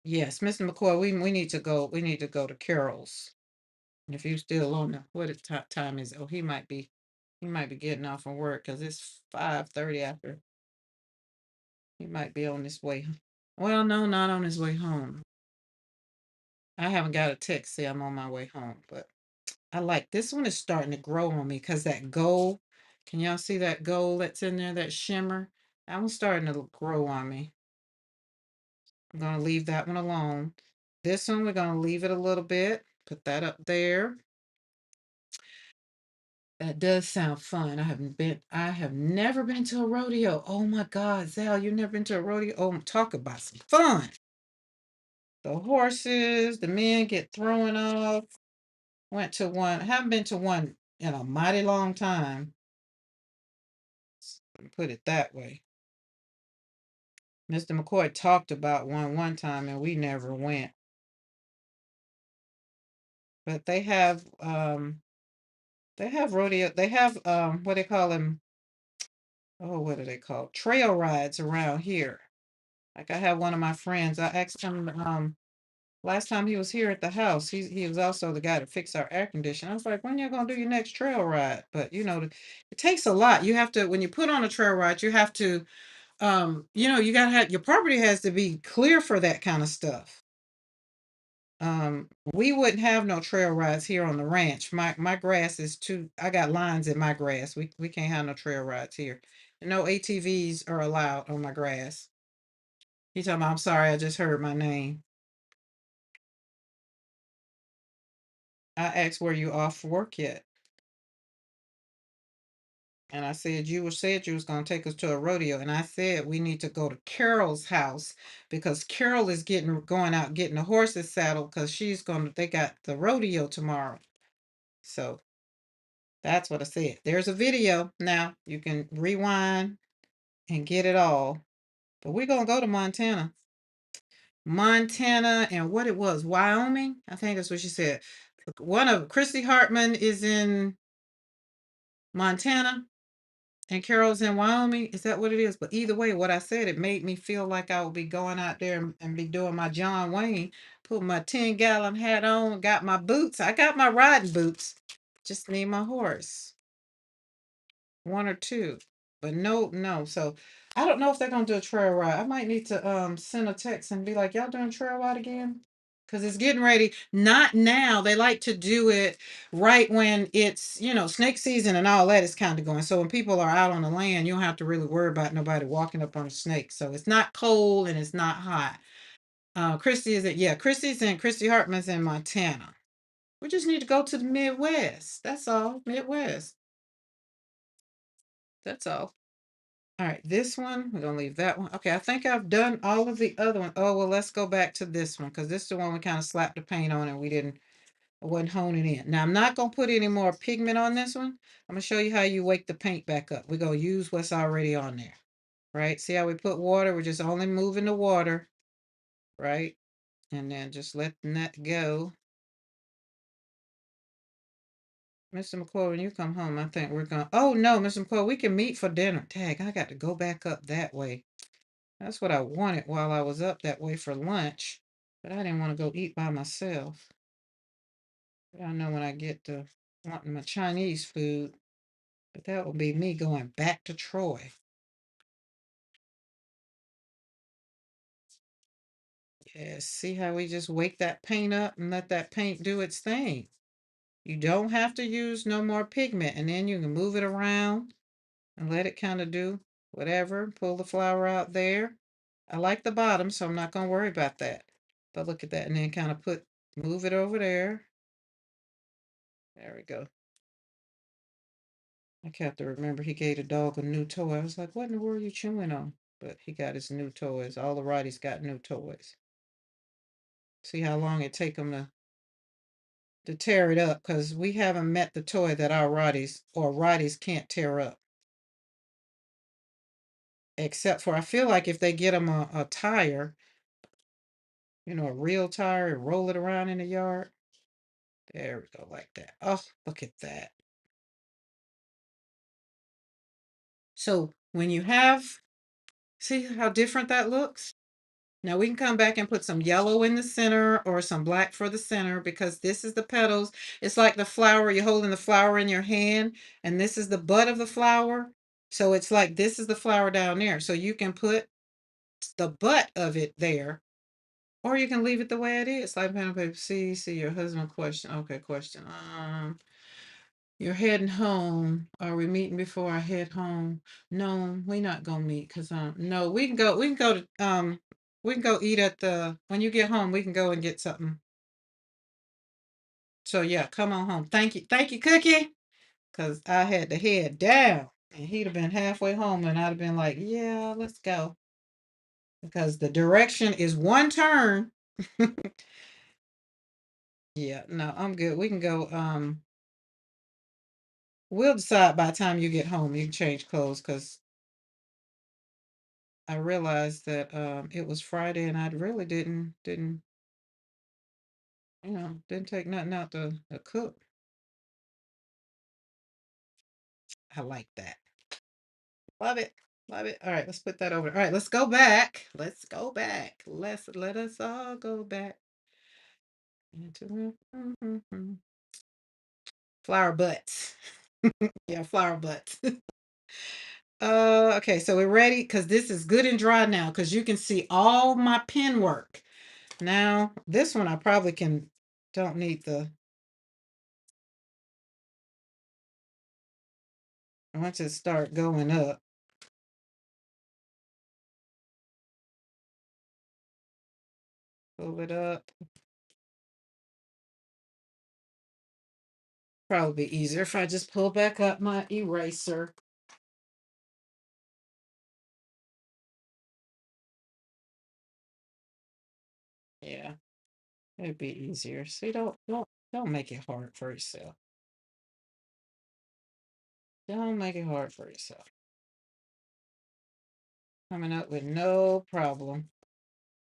Yes, Mr. McCoy, we need to go. We need to go to Carol's. And if you still on the what time is it? Oh, he might be getting off from work because it's 5:30 after. He might be on his way. Well, no, not on his way home. I haven't got a text say I'm on my way home, but I like this one is starting to grow on me because that gold, can y'all see that gold that's in there, that shimmer? That one's starting to grow on me. I'm going to leave that one alone. This one, we're going to leave it a little bit. Put that up there. That does sound fun. I have never been to a rodeo. Oh my God, Zal, you've never been to a rodeo? Oh, talk about some fun. The horses, the men get thrown off. Went to one, haven't been to one in a mighty long time. Put it that way. Mr. McCoy talked about one time and we never went. But they have rodeo, they have what they call them, oh, what are they called? Trail rides around here. Like I have one of my friends, I asked him last time he was here at the house, he was also the guy to fix our air conditioner. I was like, when you gonna do your next trail ride? But you know, it takes a lot. You have to, when you put on a trail ride, you have to you know, you gotta have your property has to be clear for that kind of stuff. We wouldn't have no trail rides here on the ranch. My grass is too, I got lines in my grass. We can't have no trail rides here. No ATVs are allowed on my grass. He talking about, I'm sorry, I just heard my name. I asked, were you off work yet? And I said, said you was gonna take us to a rodeo. And I said we need to go to Carol's house because Carol is going out getting the horses saddled because they got the rodeo tomorrow. So that's what I said. There's a video now. You can rewind and get it all. But we're gonna go to Montana. Montana and what it was, Wyoming. I think that's what she said. One of Christy Hartman is in Montana and Carol's in Wyoming. Is that what it is? But either way, what I said, it made me feel like I would be going out there and be doing my John Wayne, put my 10-gallon hat on, got my boots. I got my riding boots. Just need my horse. One or two. But no. So I don't know if they're gonna do a trail ride. I might need to send a text and be like, y'all doing trail ride again? Because it's getting ready. Not now. They like to do it right when it's, you know, snake season and all that is kind of going. So when people are out on the land, you don't have to really worry about nobody walking up on a snake. So it's not cold and it's not hot. Christy Hartman's in Montana. We just need to go to the Midwest. That's all. Midwest. That's all. All right, this one, we're gonna leave that one. Okay, I think I've done all of the other one. Oh, well, let's go back to this one because this is the one we kind of slapped the paint on and I wasn't honing in. Now, I'm not gonna put any more pigment on this one. I'm gonna show you how you wake the paint back up. We're gonna use what's already on there, right? See how we put water? We're just only moving the water, right? And then just letting that go. Mr. McCoy, when you come home, I think we're gonna, oh no, Mr. McCoy, we can meet for dinner. Tag, I got to go back up that way. That's what I wanted while I was up that way for lunch, but I didn't want to go eat by myself. But I know when I get to wanting my Chinese food, but that will be me going back to Troy. Yes, see how we just wake that paint up and let that paint do its thing. You don't have to use no more pigment, and then you can move it around and let it kind of do whatever. Pull the flower out there. I like the bottom, so I'm not going to worry about that. But look at that, and then kind of move it over there. There we go. I have to remember he gave the dog a new toy. I was like, what in the world are you chewing on? But he got his new toys. All the Roddies got new toys. See how long it take them to tear it up, because we haven't met the toy that our Roddies can't tear up. Except for, I feel like if they get them a tire, you know, a real tire and roll it around in the yard. There we go, like that. Oh, look at that. So when you have, see how different that looks? Now we can come back and put some yellow in the center or some black for the center because this is the petals. It's like the flower, you're holding the flower in your hand and this is the bud of the flower. So it's like this is the flower down there. So you can put the butt of it there Or you can leave it the way it is. Like pen and paper. See your husband question. Okay, question. You're heading home. Are we meeting before I head home? No, we not gonna meet because no, we can go eat at the when you get home, we can go and get something. So yeah, come on home. Thank you, Cookie. Cause I had to head down. And he'd have been halfway home and I'd have been like, yeah, let's go. Because the direction is one turn. Yeah, no, I'm good. We can go. We'll decide by the time you get home. You can change clothes because I realized that it was Friday and I really didn't take nothing out to cook. I like that. Love it. Love it. All right, let's put that over. All right, let's go back. Let's go back. Let us all go back into flower butts. Yeah, flower butts. Okay, so we're ready because this is good and dry now because you can see all my pen work. Now, this one I probably don't need once it start going up, pull it up. Probably be easier if I just pull back up my eraser. Yeah, it'd be easier. See, don't make it hard for yourself. Don't make it hard for yourself. Coming up with no problem.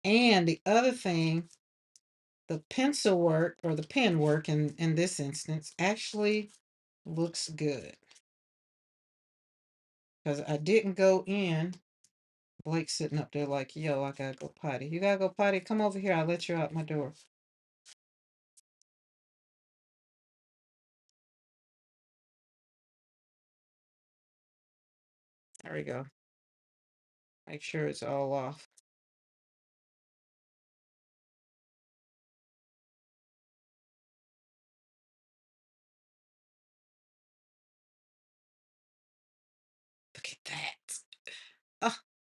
And the other thing, the pencil work or the pen work in this instance actually looks good. Because I didn't go in. Blake's sitting up there like, yo, I gotta go potty. You gotta go potty? Come over here. I'll let you out my door. There we go. Make sure it's all off. Look at that. Oh,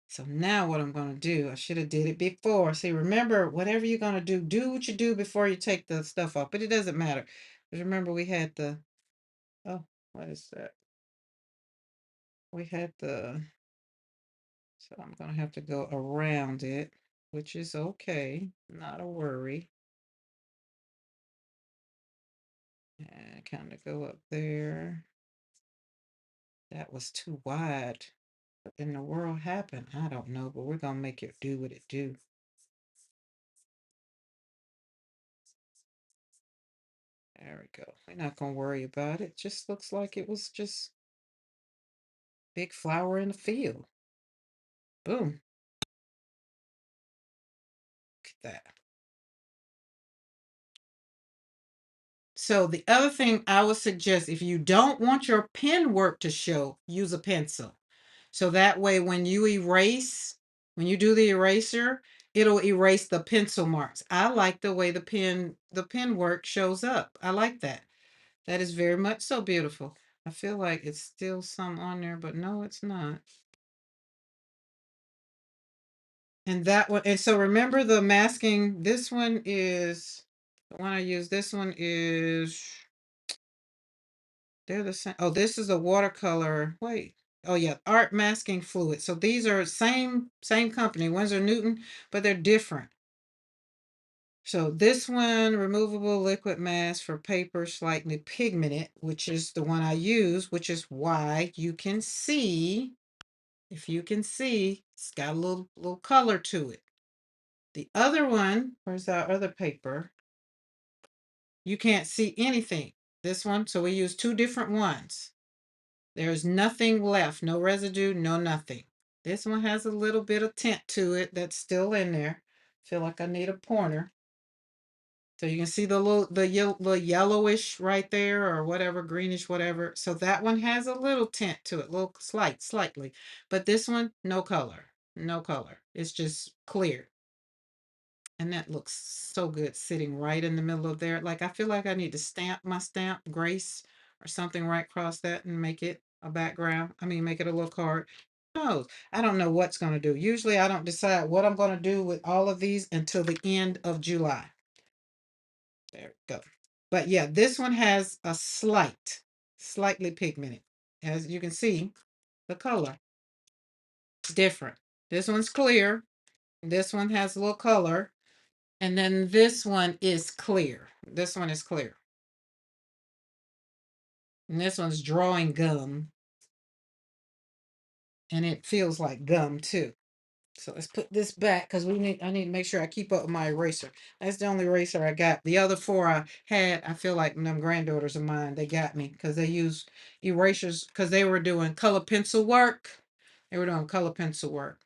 so now what I'm going to do, I should have did it before. See, remember, whatever you're going to do what you do before you take the stuff off. But it doesn't matter. Because remember, we had oh, what is that? We had so I'm going to have to go around it, which is okay. Not a worry. And kind of go up there. That was too wide. What in the world happened? I don't know, but we're going to make it do what it do. There we go. We're not going to worry about it. Just looks like it was just big flower in the field. Boom. Look at that. So the other thing I would suggest, if you don't want your pen work to show, use a pencil. So that way when you erase, when you do the eraser, it'll erase the pencil marks. I like the way the pen work shows up. I like that. That is very much so beautiful. I feel like it's still some on there, but no, it's not. And that one, and so remember the masking, this one is, the one I use, this one is, they're the same. Oh, this is a watercolor. Wait. Oh yeah, art masking fluid. So these are same company, Winsor Newton, but they're different. So this one, removable liquid mask for paper slightly pigmented, which is the one I use, which is why you can see, if you can see, it's got a little color to it. The other one, where's our other paper? You can't see anything. This one, so we use two different ones. There's nothing left, no residue, no nothing. This one has a little bit of tint to it that's still in there. Feel like I need a pointer. So you can see the yellowish right there or whatever, greenish, whatever. So that one has a little tint to it, little slightly. But this one, no color. No color. It's just clear. And that looks so good sitting right in the middle of there. Like I feel like I need to stamp my stamp, Grace, or something right across that and make it a background. I mean, make it a little card. No, I don't know what's going to do. Usually I don't decide what I'm going to do with all of these until the end of July. There we go. But yeah, this one has a slightly pigmented. As you can see, the color is different. This one's clear. This one has a little color. And then this one is clear. This one is clear. And this one's drawing gum. And it feels like gum too. So let's put this back because I need to make sure I keep up with my eraser. That's the only eraser I got. The other four I had, I feel like them granddaughters of mine, they got me because they used erasers because they were doing color pencil work. They were doing color pencil work.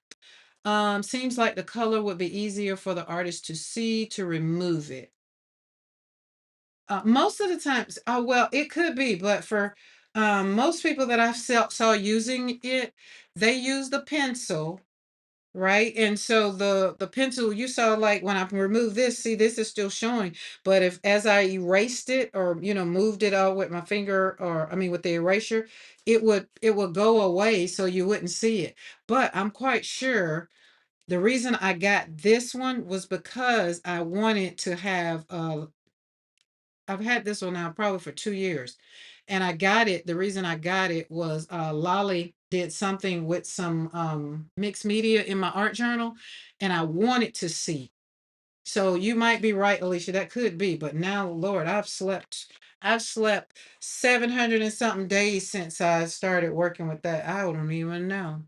Seems like the color would be easier for the artist to see to remove it. Most of the times, well, it could be, but for most people that I saw using it, they use the pencil, right? And so the pencil you saw, like when I removed this, see, this is still showing. But if as I erased it or moved it out with my finger, or I mean with the eraser, it would go away, so you wouldn't see it. But I'm quite sure the reason I got this one was because I wanted to have I've had this one now probably for 2 years. And I got it. The reason I got it was Lolly did something with some mixed media in my art journal, and I wanted to see. So you might be right, Alicia. That could be. But now, Lord, I've slept 700 and something days since I started working with that. I don't even know.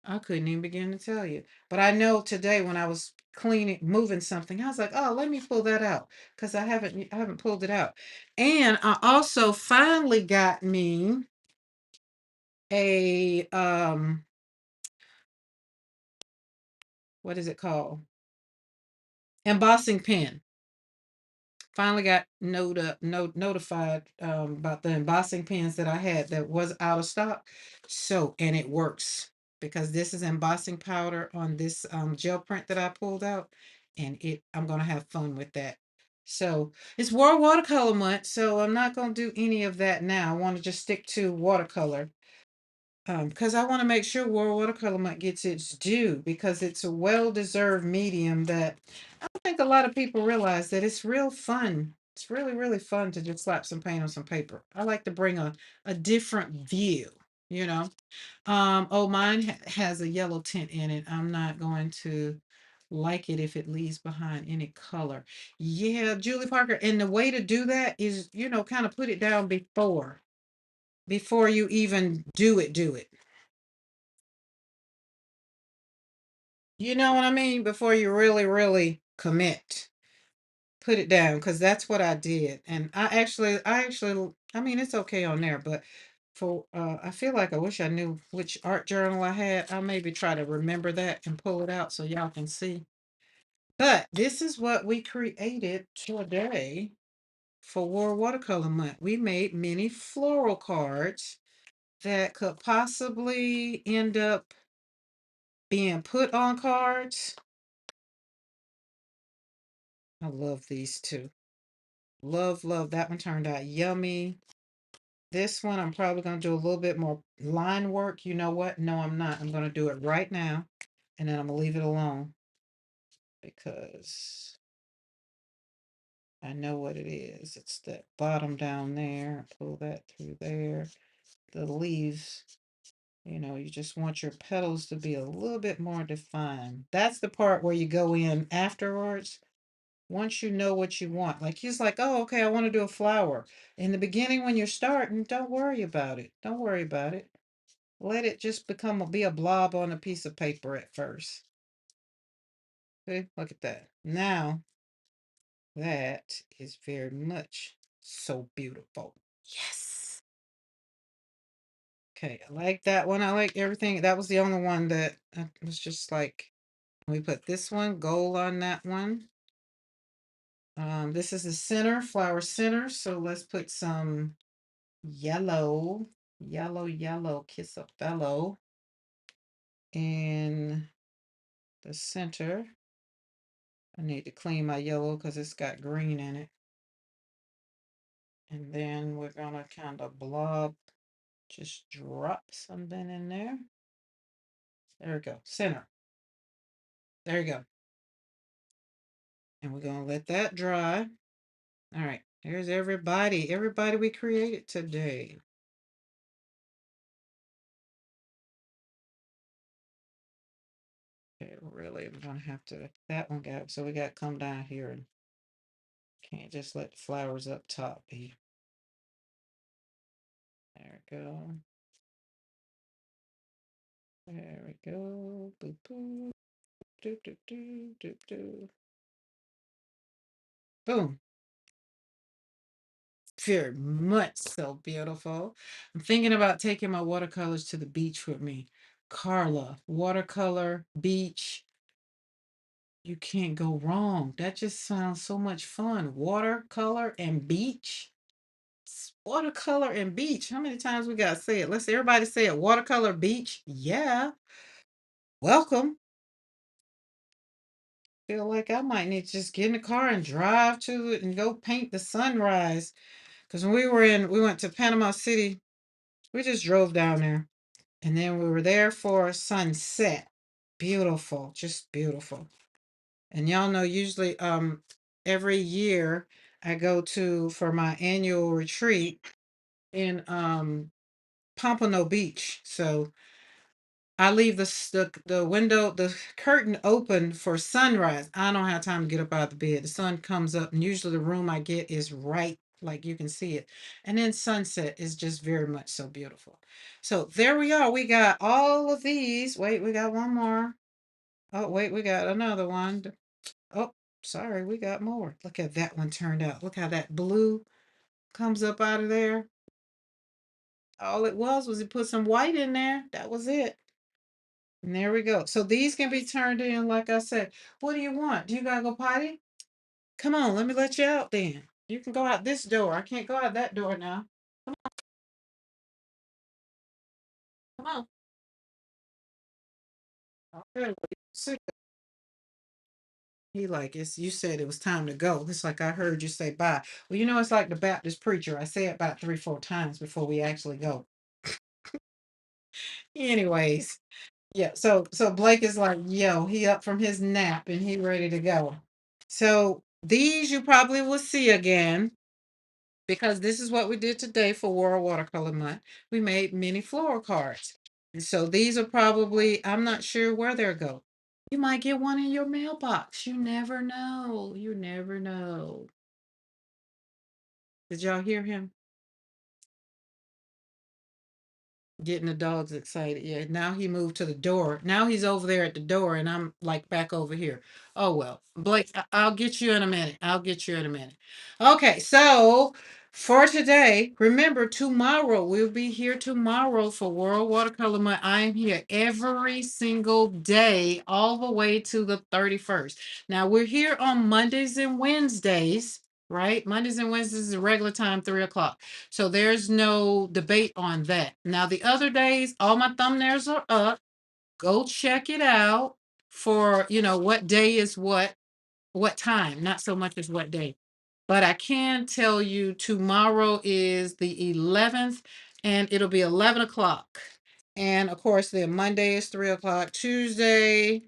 I couldn't even begin to tell you. But I know today when I was cleaning, moving something, I was like, oh, let me pull that out because I haven't pulled it out. And I also finally got me a what is it called? Embossing pen. Finally got notified about the embossing pens that I had that was out of stock. So, and it works because this is embossing powder on this gel print that I pulled out, and I'm gonna have fun with that. So it's World Watercolor Month, so I'm not gonna do any of that now. I want to just stick to watercolor. Because I want to make sure World Watercolor Month gets its due because it's a well-deserved medium that I don't think a lot of people realize that it's real fun. It's really, really fun to just slap some paint on some paper. I like to bring a different view, you know. Oh, mine has a yellow tint in it. I'm not going to like it if it leaves behind any color. Yeah, Julie Parker. And the way to do that is, kind of put it down before you even do it. You know what I mean? Before you really, really commit, put it down because that's what I did. And I mean, it's okay on there, but I feel like I wish I knew which art journal I had. I'll maybe try to remember that and pull it out so y'all can see. But this is what we created today for World Watercolor Month. We made mini floral cards that could possibly end up being put on cards. I love these two. Love, love. That one turned out yummy. This one, I'm probably going to do a little bit more line work. You know what? No, I'm not. I'm going to do it right now. And then I'm going to leave it alone because I know what it is. It's that bottom down there. Pull that through there. The leaves, you just want your petals to be a little bit more defined. That's the part where you go in afterwards. Once you know what you want, like he's like, oh, okay, I want to do a flower. In the beginning, when you're starting, don't worry about it. Don't worry about it. Let it just be a blob on a piece of paper at first. Okay, look at that. Now, that is very much so beautiful. Yes. Okay, I like that one. I like everything. That was the only one that was just like, we put this one, gold on that one. This is the center, flower center. So let's put some yellow, yellow, yellow, kiss a fellow in the center I need to clean my yellow because it's got green in it. And then we're gonna kind of blob, just drop something in there. There we go, center. There you go. And we're gonna let that dry. All right, here's everybody we created today. Okay, really, I'm gonna have to, that one got, so we got to come down here and can't just let the flowers up top be. There we go. There we go. Boop, boop. Do, do, do, do, do. Boom. Very much so beautiful. I'm thinking about taking my watercolors to the beach with me. Carla, watercolor, beach. You can't go wrong. That just sounds so much fun. Watercolor and beach. Watercolor and beach. How many times we gotta say it? Let's everybody say it. Watercolor beach. Yeah. Welcome. Feel like I might need to just get in the car and drive to it and go paint the sunrise. Because when we went to Panama City, we just drove down there. And then we were there for sunset. Beautiful, just beautiful. And y'all know usually every year I go to for my annual retreat in Pompano Beach. So I leave the window, the curtain open for sunrise. I don't have time to get up out of the bed. The sun comes up, and usually the room I get is right, like you can see it. And then sunset is just very much so beautiful. So there we are. We got all of these. Wait, we got one more. Oh, wait, we got another one. Oh, sorry, we got more. Look at that one turned out. Look how that blue comes up out of there. All it was it put some white in there. That was it. And there we go. So these can be turned in, like I said. What do you want? Do you gotta go potty? Come on, let me let you out then. You can go out this door. I can't go out that door now. Come on. Okay. Sit. He like it's you said it was time to go. It's like I heard you say bye. Well, it's like the Baptist preacher. I say it about 3, 4 times before we actually go. Anyways, yeah. So Blake is like, yo, he up from his nap and he ready to go. So these you probably will see again. Because this is what we did today for World Watercolor Month. We made mini floral cards. And so these are probably, I'm not sure where they'll go. You might get one in your mailbox. You never know. You never know. Did y'all hear him? Getting the dogs excited. Yeah, now he moved to the door. Now he's over there at the door, and I'm like back over here. Oh well, Blake, I'll get you in a minute. I'll get you in a minute. Okay, so for today, remember tomorrow we'll be here tomorrow for World Watercolor Month. I am here every single day, all the way to the 31st. Now we're here on Mondays and Wednesdays. Right? Mondays and Wednesdays is a regular time, 3 o'clock. So there's no debate on that. Now, the other days, all my thumbnails are up. Go check it out for, what day is what time, not so much as what day. But I can tell you tomorrow is the 11th and it'll be 11 o'clock. And of course, then Monday is 3 o'clock. Tuesday.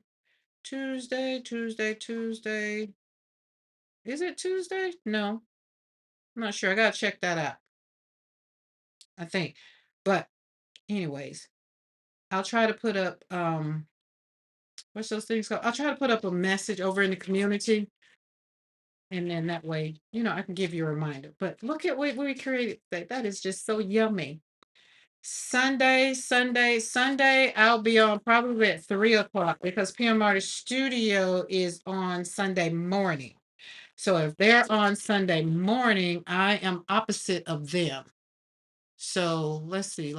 Is it Tuesday? No, I'm not sure. I got to check that out, I think. But anyways, I'll try to put up what's those things called? I'll try to put up a message over in the community, and then that way, I can give you a reminder. But look at what we created today. That is just so yummy. Sunday, I'll be on probably at 3 o'clock because PM Artist Studio is on Sunday morning. So if they're on Sunday morning, I am opposite of them. So let's see.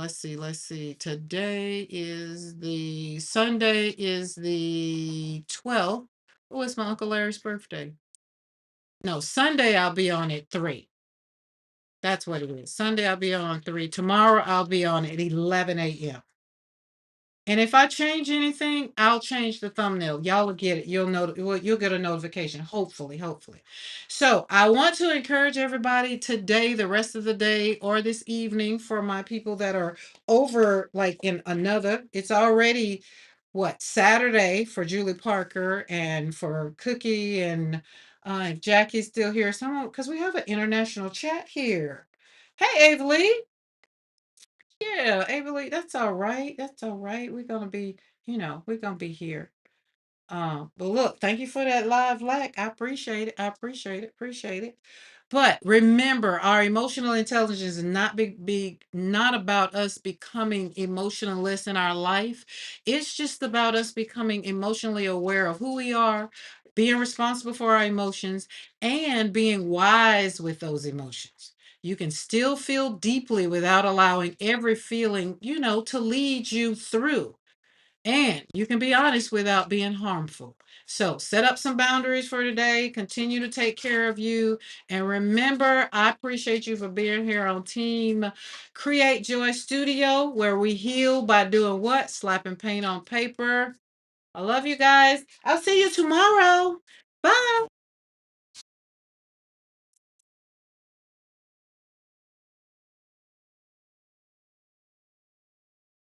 Today is Sunday is the 12th. Oh, it's my Uncle Larry's birthday. No, Sunday I'll be on at 3. That's what it is. Sunday I'll be on 3. Tomorrow I'll be on at 11 a.m. And if I change anything, I'll change the thumbnail. Y'all will get it. You'll get a notification. Hopefully, hopefully. So I want to encourage everybody today, the rest of the day, or this evening for my people that are over like in another. It's already what Saturday for Julie Parker and for Cookie and if Jackie's still here. Someone because we have an international chat here. Hey, Avalie. Yeah, Avalie, that's all right. That's all right. We're gonna be, we're gonna be here. But look, thank you for that live like. I appreciate it. I appreciate it. Appreciate it. But remember, our emotional intelligence is not about us becoming emotionless in our life. It's just about us becoming emotionally aware of who we are, being responsible for our emotions, and being wise with those emotions. You can still feel deeply without allowing every feeling, to lead you through. And you can be honest without being harmful. So set up some boundaries for today. Continue to take care of you. And remember, I appreciate you for being here on Team Create Joy Studio, where we heal by doing what? Slapping paint on paper. I love you guys. I'll see you tomorrow. Bye.